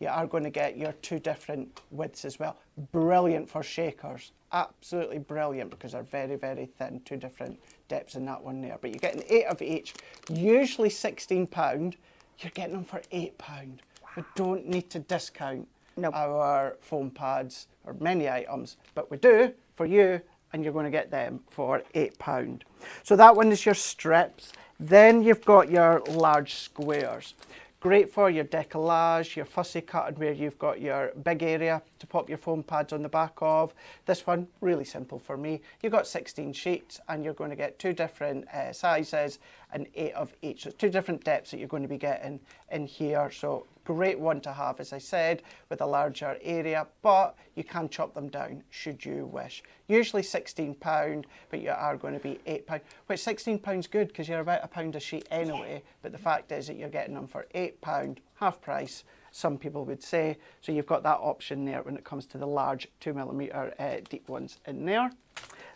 You are going to get your 2 different widths as well. Brilliant for shakers, absolutely brilliant, because they're very, very thin, 2 different depths in that one there. But you're getting 8 of each, usually £16, you're getting them for £8. We don't need to discount our foam pads or many items, but we do for you, and you're going to get them for £8. So that one is your strips. Then you've got your large squares. Great for your decollage, your fussy cutting where you've got your big area to pop your foam pads on the back of. This one, really simple for me. You've got 16 sheets and you're going to get 2 different sizes and 8 of each. So 2 different depths that you're going to be getting in here. So great one to have, as I said, with a larger area, but you can chop them down should you wish. Usually £16, but you are going to be £8, which £16 good because you're about £1 a sheet anyway, but the fact is that you're getting them for £8, half price, some people would say. So you've got that option there when it comes to the large 2mm deep ones in there.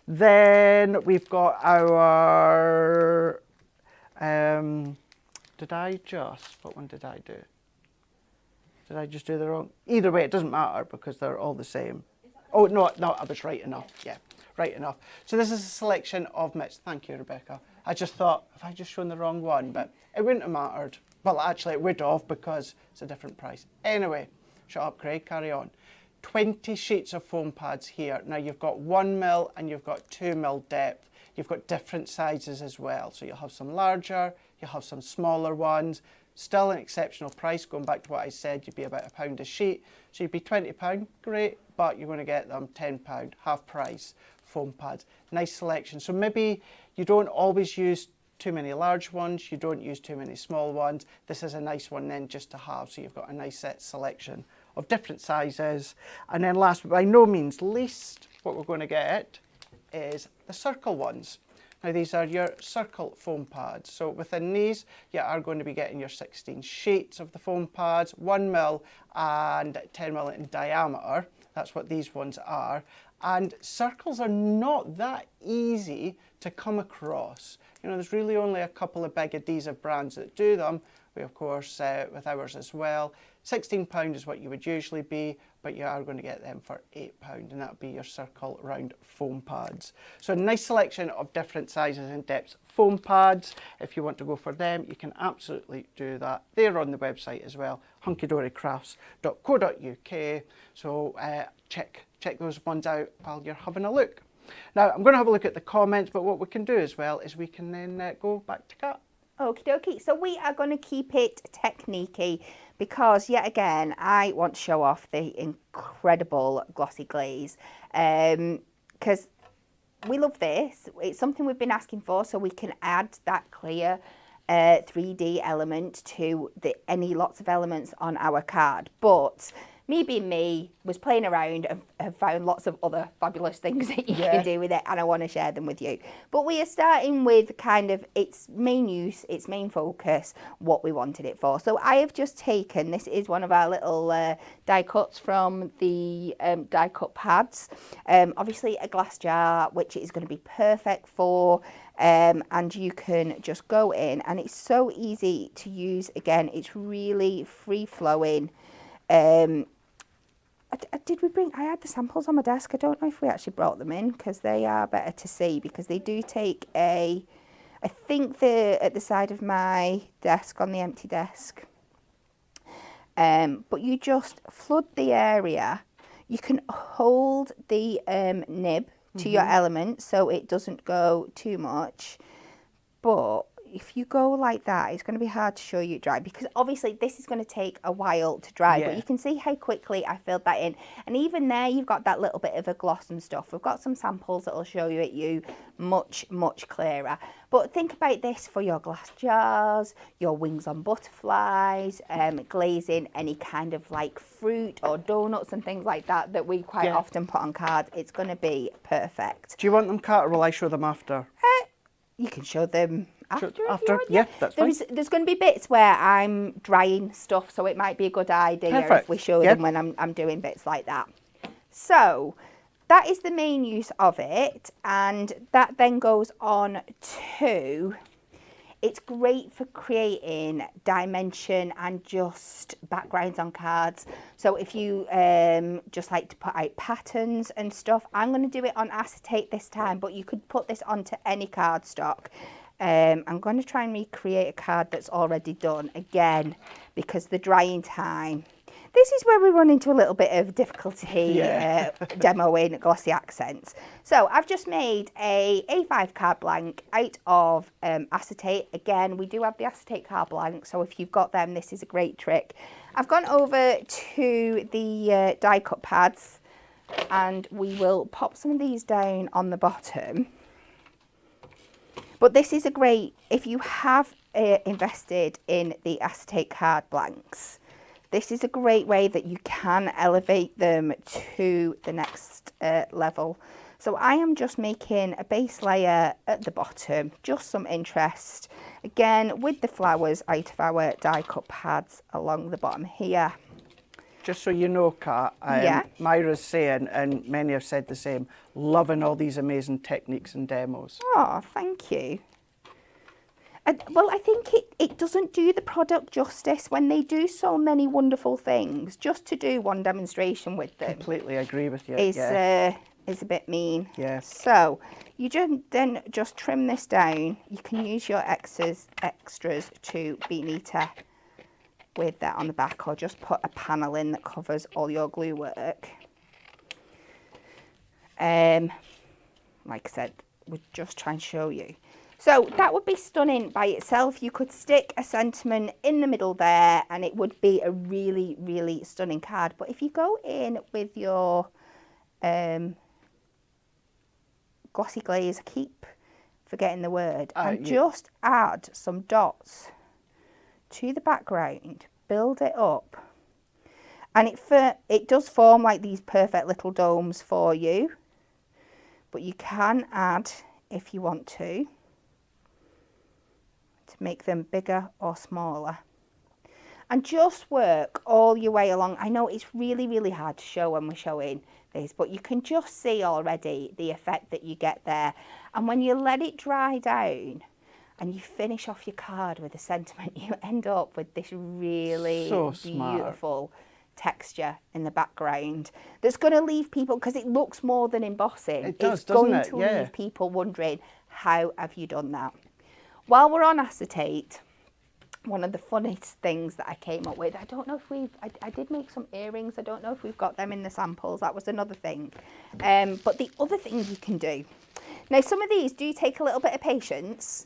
Then we've got our, what one did I do? Did I just do the wrong? Either way, it doesn't matter because they're all the same. Oh, no, I was right enough. Yeah, right enough. So this is a selection of mitts. Thank you, Rebecca. I just thought, have I just shown the wrong one? But it wouldn't have mattered. Well, actually, it would have because it's a different price. Anyway, shut up, Craig, carry on. 20 sheets of foam pads here. Now you've got 1mm and you've got 2mm depth. You've got different sizes as well. So you'll have some larger, you'll have some smaller ones. Still an exceptional price, going back to what I said, you'd be about £1 a sheet. So you'd be £20, great, but you're going to get them £10, half price foam pads. Nice selection. So maybe you don't always use too many large ones, you don't use too many small ones. This is a nice one then just to have, so you've got a nice set selection of different sizes. And then last but by no means least, what we're going to get is the circle ones. Now these are your circle foam pads. So within these, you are going to be getting your 16 sheets of the foam pads, 1mm and 10mm in diameter. That's what these ones are. And circles are not that easy to come across. You know, there's really only a couple of big adhesive brands that do them. We, of course, with ours as well. £16 is what you would usually be, but you are going to get them for £8, and that would be your circle round foam pads. So a nice selection of different sizes and depths foam pads. If you want to go for them, you can absolutely do that. They're on the website as well, hunkydorycrafts.co.uk. So check those ones out while you're having a look. Now, I'm going to have a look at the comments, but what we can do as well is we can then go back to Kat. Okie dokie. So we are going to keep it techniquey because, yet again, I want to show off the incredible glossy glaze because we love this. It's something we've been asking for, so we can add that clear 3D element to lots of elements on our card. But me being me, was playing around and have found lots of other fabulous things that you can do with it, and I want to share them with you. But we are starting with kind of its main use, its main focus, what we wanted it for. So I have just taken, this is one of our little die cuts from the die cut pads. Obviously a glass jar, which is going to be perfect for, and you can just go in, and it's so easy to use. Again, it's really free flowing. I had the samples on my desk. I don't know if we actually brought them in because they are better to see, because they do take I think they're at the side of my desk on the empty desk. But you just flood the area. You can hold the nib to your element so it doesn't go too much. But if you go like that, it's going to be hard to show you dry, because obviously this is going to take a while to dry, but you can see how quickly I filled that in. And even there, you've got that little bit of a gloss and stuff. We've got some samples that will show you much, much clearer. But think about this for your glass jars, your wings on butterflies, glazing any kind of like fruit or donuts and things like that that we quite often put on cards. It's going to be perfect. Do you want them cut, or will I show them after? You can show them after. Yeah, that's fine. There's going to be bits where I'm drying stuff, so it might be a good idea if we show them when I'm doing bits like that. So that is the main use of it, and that then goes on to, it's great for creating dimension and just backgrounds on cards. So if you just like to put out patterns and stuff, I'm going to do it on acetate this time, but you could put this onto any cardstock. I'm going to try and recreate a card that's already done again, because the drying time, this is where we run into a little bit of difficulty demoing glossy accents. So I've just made a A5 card blank out of acetate. Again, we do have the acetate card blank, so if you've got them, this is a great trick. I've gone over to the die cut pads, and we will pop some of these down on the bottom. But this is a great, if you have invested in the acetate card blanks, this is a great way that you can elevate them to the next level. So I am just making a base layer at the bottom, just some interest. Again, with the flowers out of our die cut pads along the bottom here. Just so you know, Kat, Myra's saying, and many have said the same, loving all these amazing techniques and demos. Oh, thank you. Well, I think it doesn't do the product justice when they do so many wonderful things. Just to do one demonstration with them. Completely agree with you. Is a bit mean. Yes. So you then just trim this down. You can use your extras to be neater with that on the back, or just put a panel in that covers all your glue work. Like I said, we're just trying to show you. So that would be stunning by itself. You could stick a sentiment in the middle there and it would be a really, really stunning card. But if you go in with your glossy glaze, I keep forgetting the word, and just add some dots to the background, build it up. And it does form like these perfect little domes for you. But you can add, if you want to make them bigger or smaller. And just work all your way along. I know it's really, really hard to show when we're showing this, but you can just see already the effect that you get there. And when you let it dry down and you finish off your card with a sentiment, you end up with this really beautiful texture in the background that's going to leave people, because it looks more than embossing. It does, it's going doesn't it? to leave people wondering, how have you done that? While we're on acetate, one of the funniest things that I came up with, I don't know if I did make some earrings, I don't know if we've got them in the samples, that was another thing. But the other thing you can do, now some of these do take a little bit of patience,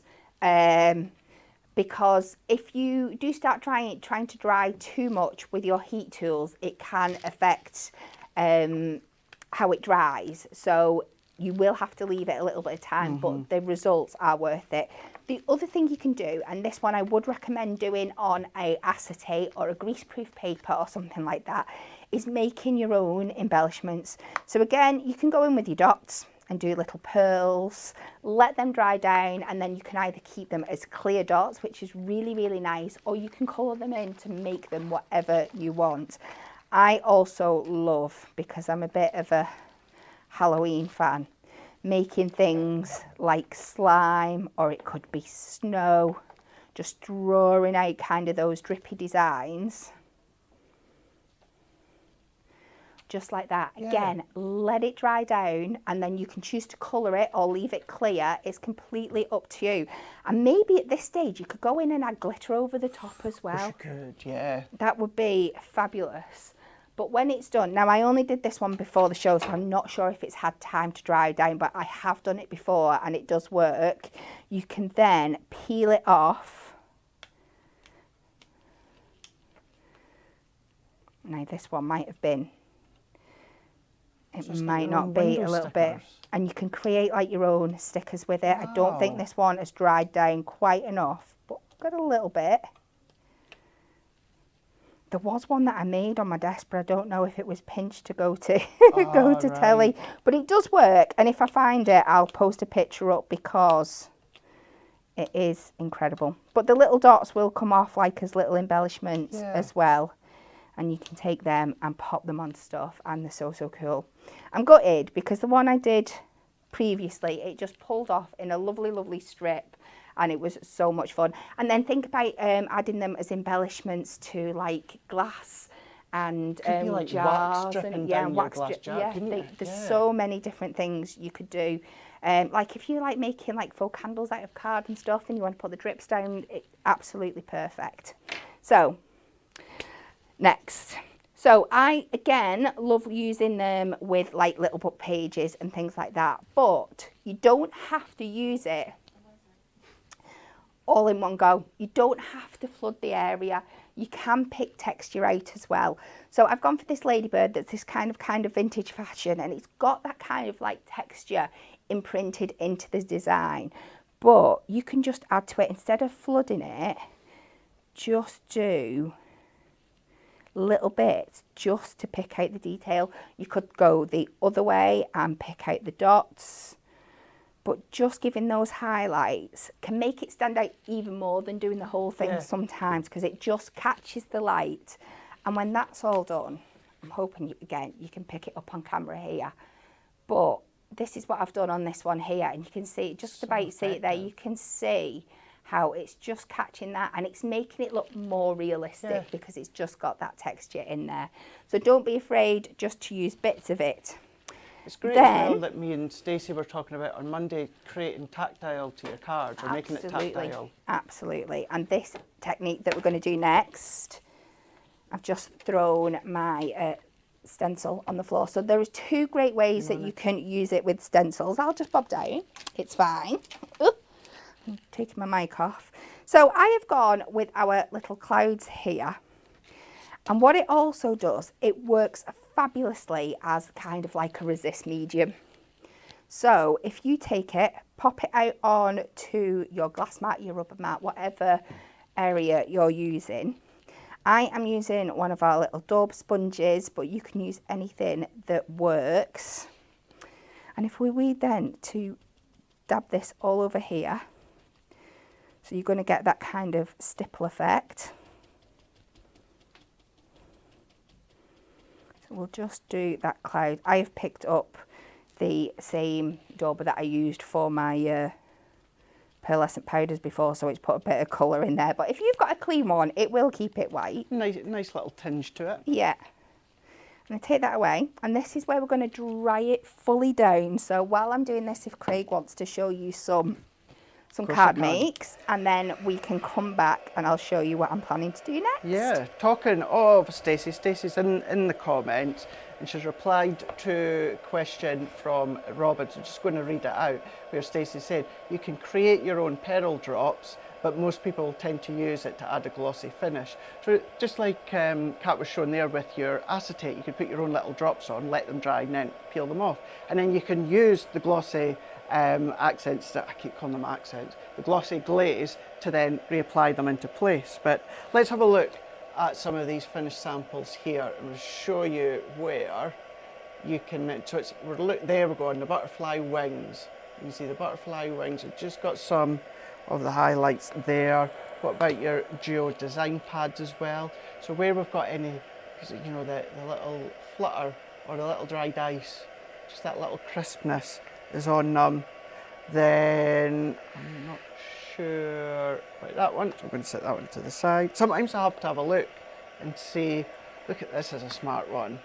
because if you do start trying to dry too much with your heat tools, it can affect how it dries. So you will have to leave it a little bit of time, but the results are worth it. The other thing you can do, and this one I would recommend doing on a acetate or a greaseproof paper or something like that, is making your own embellishments. So again, you can go in with your dots and do little pearls, let them dry down, and then you can either keep them as clear dots, which is really, really nice, or you can colour them in to make them whatever you want. I also love, because I'm a bit of a Halloween fan, making things like slime, or it could be snow, just drawing out kind of those drippy designs. Just like that. Again, let it dry down, and then you can choose to colour it or leave it clear. It's completely up to you. And maybe at this stage you could go in and add glitter over the top as well. You could, yeah. That would be fabulous. But when it's done, now I only did this one before the show, so I'm not sure if it's had time to dry down, but I have done it before and it does work. You can then peel it off. Now this one might have been, it might not be a little bit. And you can create like your own stickers with it. I don't think this one has dried down quite enough, but got a little bit. There was one that I made on my desk, but I don't know if it was pinched to go to telly. But it does work, and if I find it, I'll post a picture up because it is incredible. But the little dots will come off like as little embellishments as well. And you can take them and pop them on stuff, and they're so, so cool. I'm gutted because the one I did previously, it just pulled off in a lovely, lovely strip. And it was so much fun. And then think about adding them as embellishments to like glass and like jars and wax glass jar. There's so many different things you could do. Like if you like making like faux candles out of card and stuff, and you want to put the drips down, it's absolutely perfect. So next. So I, again, love using them with like little book pages and things like that. But you don't have to use it all in one go. You don't have to flood the area. You can pick texture out as well. So I've gone for this ladybird that's this kind of vintage fashion, and it's got that kind of like texture imprinted into the design. But you can just add to it, instead of flooding it, just do little bits just to pick out the detail. You could go the other way and pick out the dots. But just giving those highlights can make it stand out even more than doing the whole thing sometimes, because it just catches the light. And when that's all done, I'm hoping, again, you can pick it up on camera here. But this is what I've done on this one here. And you can see, just about see it there, you can see how it's just catching that, and it's making it look more realistic because it's just got that texture in there. So don't be afraid just to use bits of it. It's great as well that me and Stacey were talking about on Monday, creating tactile to your cards, or making it tactile. Absolutely. And this technique that we're going to do next, I've just thrown my stencil on the floor. So there are 2 great ways that you can use it with stencils. I'll just bob down. It's fine. Ooh, I'm taking my mic off. So I have gone with our little clouds here. And what it also does, it works fabulously as kind of like a resist medium. So if you take it, pop it out on to your glass mat, your rubber mat, whatever area you're using. I am using one of our little daub sponges, but you can use anything that works. And if we then to dab this all over here, so you're going to get that kind of stipple effect. So we'll just do that cloud. I have picked up the same dauber that I used for my pearlescent powders before, so it's put a bit of colour in there. But if you've got a clean one, it will keep it white. Nice little tinge to it. Yeah. I'm going to take that away, and this is where we're going to dry it fully down. So while I'm doing this, if Craig wants to show you some card makes, and then we can come back and I'll show you what I'm planning to do next. Yeah, talking of Stacey, Stacey's in the comments, and she's replied to a question from Robin, so I'm just going to read it out, where Stacey said, you can create your own pearl drops, but most people tend to use it to add a glossy finish. So just like Kat was showing there with your acetate, you could put your own little drops on, let them dry, and then peel them off. And then you can use the glossy accents, that I keep calling them accents, the glossy glaze, to then reapply them into place. But let's have a look at some of these finished samples here, and we'll show you where you can, so it's, there we go, on the butterfly wings. You can see the butterfly wings, we've just got some of the highlights there. What about your geo design pads as well? So where we've got any, you know, the little flutter or the little dried ice, just that little crispness is on them, then I'm not sure about that one, so I'm going to set that one to the side. Sometimes I have to have a look and see, look at this as a smart one.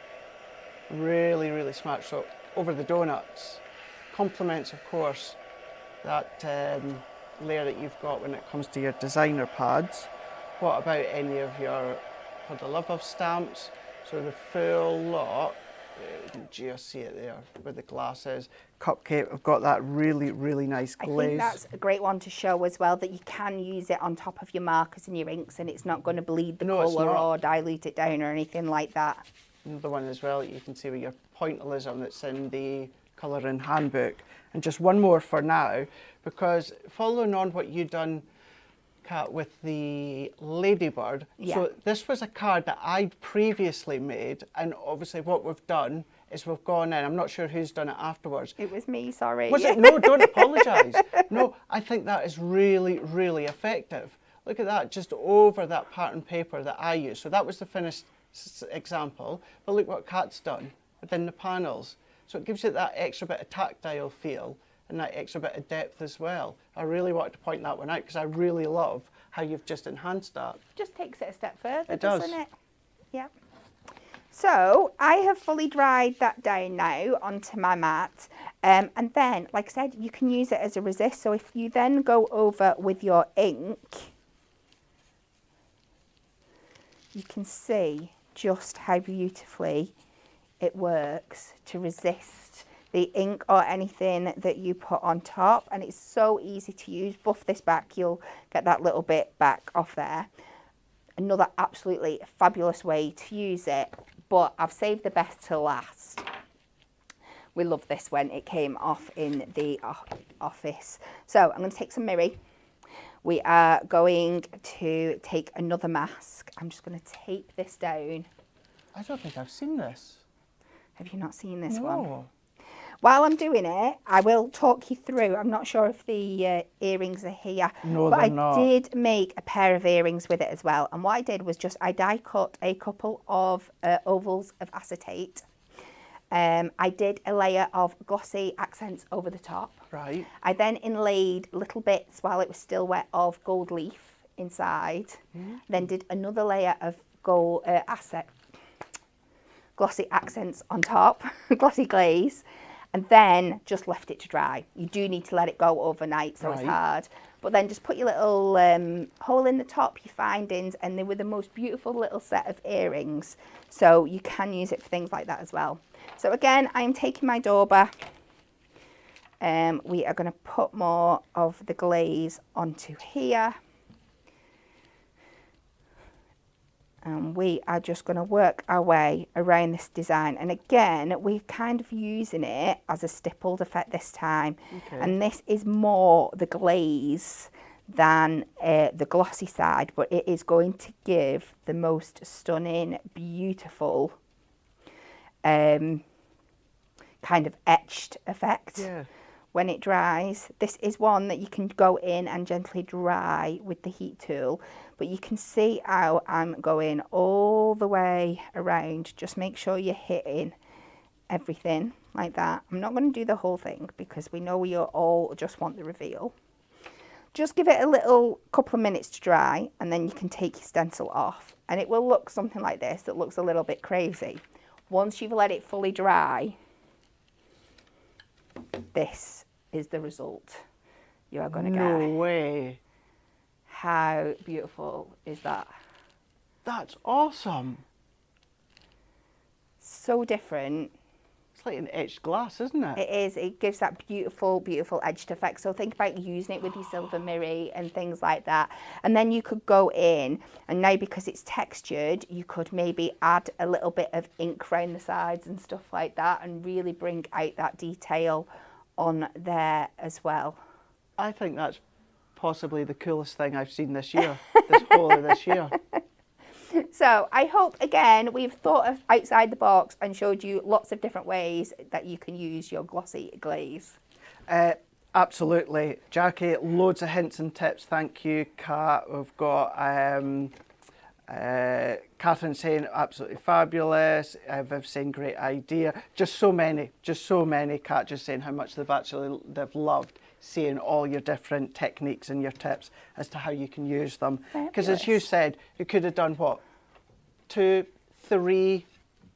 Really, really smart. So over the donuts, complements of course that layer that you've got when it comes to your designer pads. What about any of your For the Love of stamps? So the full lot, you can just see it there with the glasses. Cupcake, I've got that really, really nice glaze. I think that's a great one to show as well, that you can use it on top of your markers and your inks, and it's not going to bleed the colour or dilute it down or anything like that. Another one as well, you can see with your pointillism that's in the colouring handbook. And just one more for now, because following on what you've done, Kat, with the ladybird, so this was a card that I'd previously made, and obviously what we've done is we've gone in, I'm not sure who's done it afterwards. It was me, sorry. Was it? No, don't apologise. No, I think that is really, really effective. Look at that, just over that pattern paper that I used. So that was the finished example, but look what Kat's done within the panels. So it gives it that extra bit of tactile feel and that extra bit of depth as well. I really wanted to point that one out because I really love how you've just enhanced that. Just takes it a step further, doesn't it? Yeah. So I have fully dried that down now onto my mat, and then, like I said, you can use it as a resist. So if you then go over with your ink, you can see just how beautifully it works to resist the ink or anything that you put on top, and it's so easy to use. Buff this back, you'll get that little bit back off there. Another absolutely fabulous way to use it, but I've saved the best till last. We love this when it came off in the office. So I'm going to take some Miri. We are going to take another mask. I'm just going to tape this down. I don't think I've seen this. Have you not seen this No. one? While I'm doing it, I will talk you through. I'm not sure if the earrings are here. No, but they're not. I did make a pair of earrings with it as well. And what I did was just, I die cut a couple of ovals of acetate. I did a layer of glossy accents over the top. Right. I then inlaid little bits while it was still wet of gold leaf inside. Then did another layer of gold glossy accents on top, glossy glaze, and then just left it to dry. You do need to let it go overnight, so it's hard. But then just put your little hole in the top, your findings, and they were the most beautiful little set of earrings. So you can use it for things like that as well. So again, I'm taking my dauber. We are going to put more of the glaze onto here. And we are just going to work our way around this design. And again, we're kind of using it as a stippled effect this time. Okay. And this is more the glaze than the glossy side, but it is going to give the most stunning, beautiful kind of etched effect. Yeah. When it dries. This is one that you can go in and gently dry with the heat tool, but you can see how I'm going all the way around. Just make sure you're hitting everything like that. I'm not going to do the whole thing because we know we all just want the reveal. Just give it a little couple of minutes to dry, and then you can take your stencil off, and it will look something like this. That looks a little bit crazy. Once you've let it fully dry, this is the result you are going to get. No way. How beautiful is that? That's awesome. So different. It's like an etched glass, isn't it? It is. It gives that beautiful, beautiful edged effect. So think about using it with your silver mirror and things like that. And then you could go in, and now because it's textured, you could maybe add a little bit of ink around the sides and stuff like that, and really bring out that detail on there as well. I think that's possibly the coolest thing I've seen this year, this whole of this year. So I hope, again, we've thought of outside the box and showed you lots of different ways that you can use your glossy glaze. Absolutely. Jackie, loads of hints and tips. Thank you, Kat. We've got Catherine saying absolutely fabulous. Viv saying great idea. Just so many. Kat just saying how much they've loved seeing all your different techniques and your tips as to how you can use them. Because as you said, you could have done what, 2, 3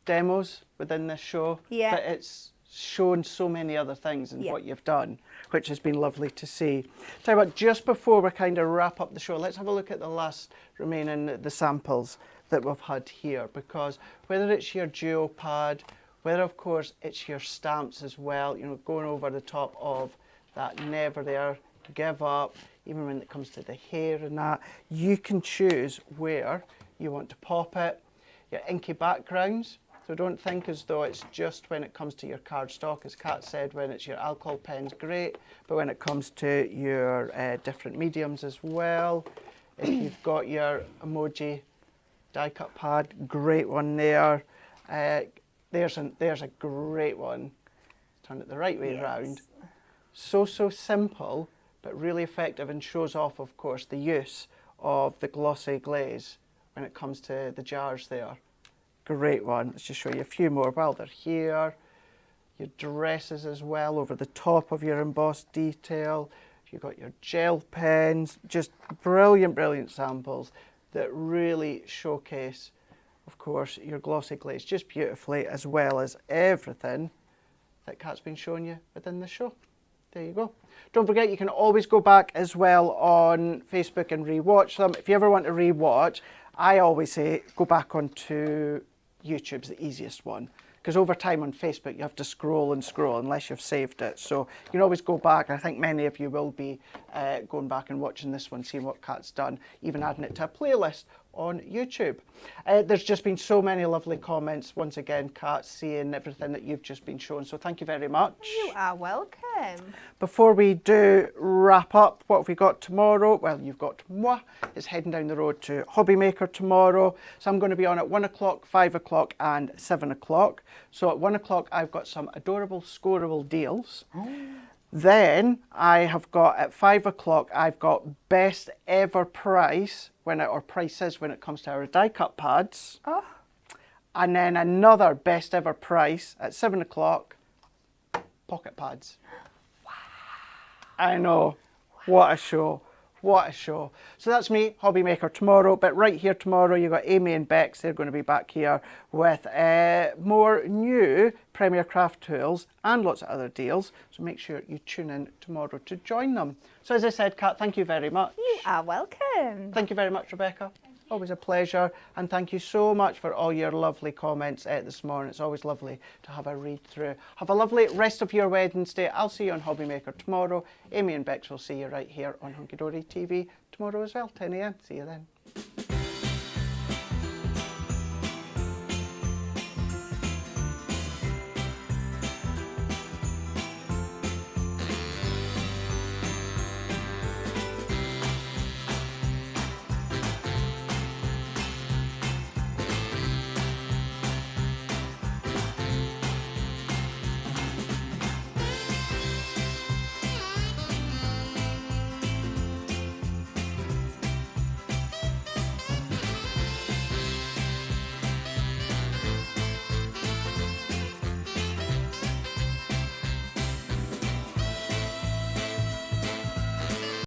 demos within this show. Yeah. But it's shown so many other things in what you've done, which has been lovely to see. Tell you what, just before we kind of wrap up the show, let's have a look at the last remaining the samples that we've had here, because whether it's your duo pad, whether of course it's your stamps as well, you know, going over the top of that never there, give up, even when it comes to the hair and that, you can choose where you want to pop it. Your inky backgrounds, so don't think as though it's just when it comes to your cardstock. As Kat said, when it's your alcohol pens, great, but when it comes to your different mediums as well, if you've got your emoji die cut pad, great one there. There's a great one. Turn it the right way around. So simple, but really effective, and shows off, of course, the use of the glossy glaze when it comes to the jars there. Great one. Let's just show you a few more while they're here. Your dresses as well over the top of your embossed detail. You've got your gel pens, just brilliant samples that really showcase, of course, your glossy glaze just beautifully, as well as everything that Kat's been showing you within the show. There you go. Don't forget, you can always go back as well on Facebook and re-watch them. If you ever want to re-watch, I always say go back onto YouTube's the easiest one, because over time on Facebook you have to scroll unless you've saved it. So you can always go back. I think many of you will be going back and watching this one, seeing what Kat's done, even adding it to a playlist on YouTube. There's just been so many lovely comments. Once again, Kat, seeing everything that you've just been showing. So thank you very much. You are welcome. Before we do wrap up, what have we got tomorrow? Well, you've got moi. It's heading down the road to Hobby Maker tomorrow. So I'm going to be on at 1 o'clock, 5 o'clock and 7 o'clock. So at 1 o'clock, I've got some adorable scoreable deals. Then I have got at 5 o'clock, I've got best ever price prices when it comes to our die cut pads. Oh. And then another best ever price at 7 o'clock, pocket pads. Wow. I know. What a show. What a show. So that's me, Hobby Maker tomorrow, but right here tomorrow you've got Amy and Bex. They're going to be back here with more new Premier Craft tools and lots of other deals. So make sure you tune in tomorrow to join them. So as I said, Kat, thank you very much. You are welcome. Thank you very much, Rebecca. Always a pleasure. And thank you so much for all your lovely comments this morning. It's always lovely to have a read through. Have a lovely rest of your Wednesday. I'll see you on Hobby Maker tomorrow. Amy and Bex will see you right here on Hunkydory TV tomorrow as well, 10 a.m. See you then.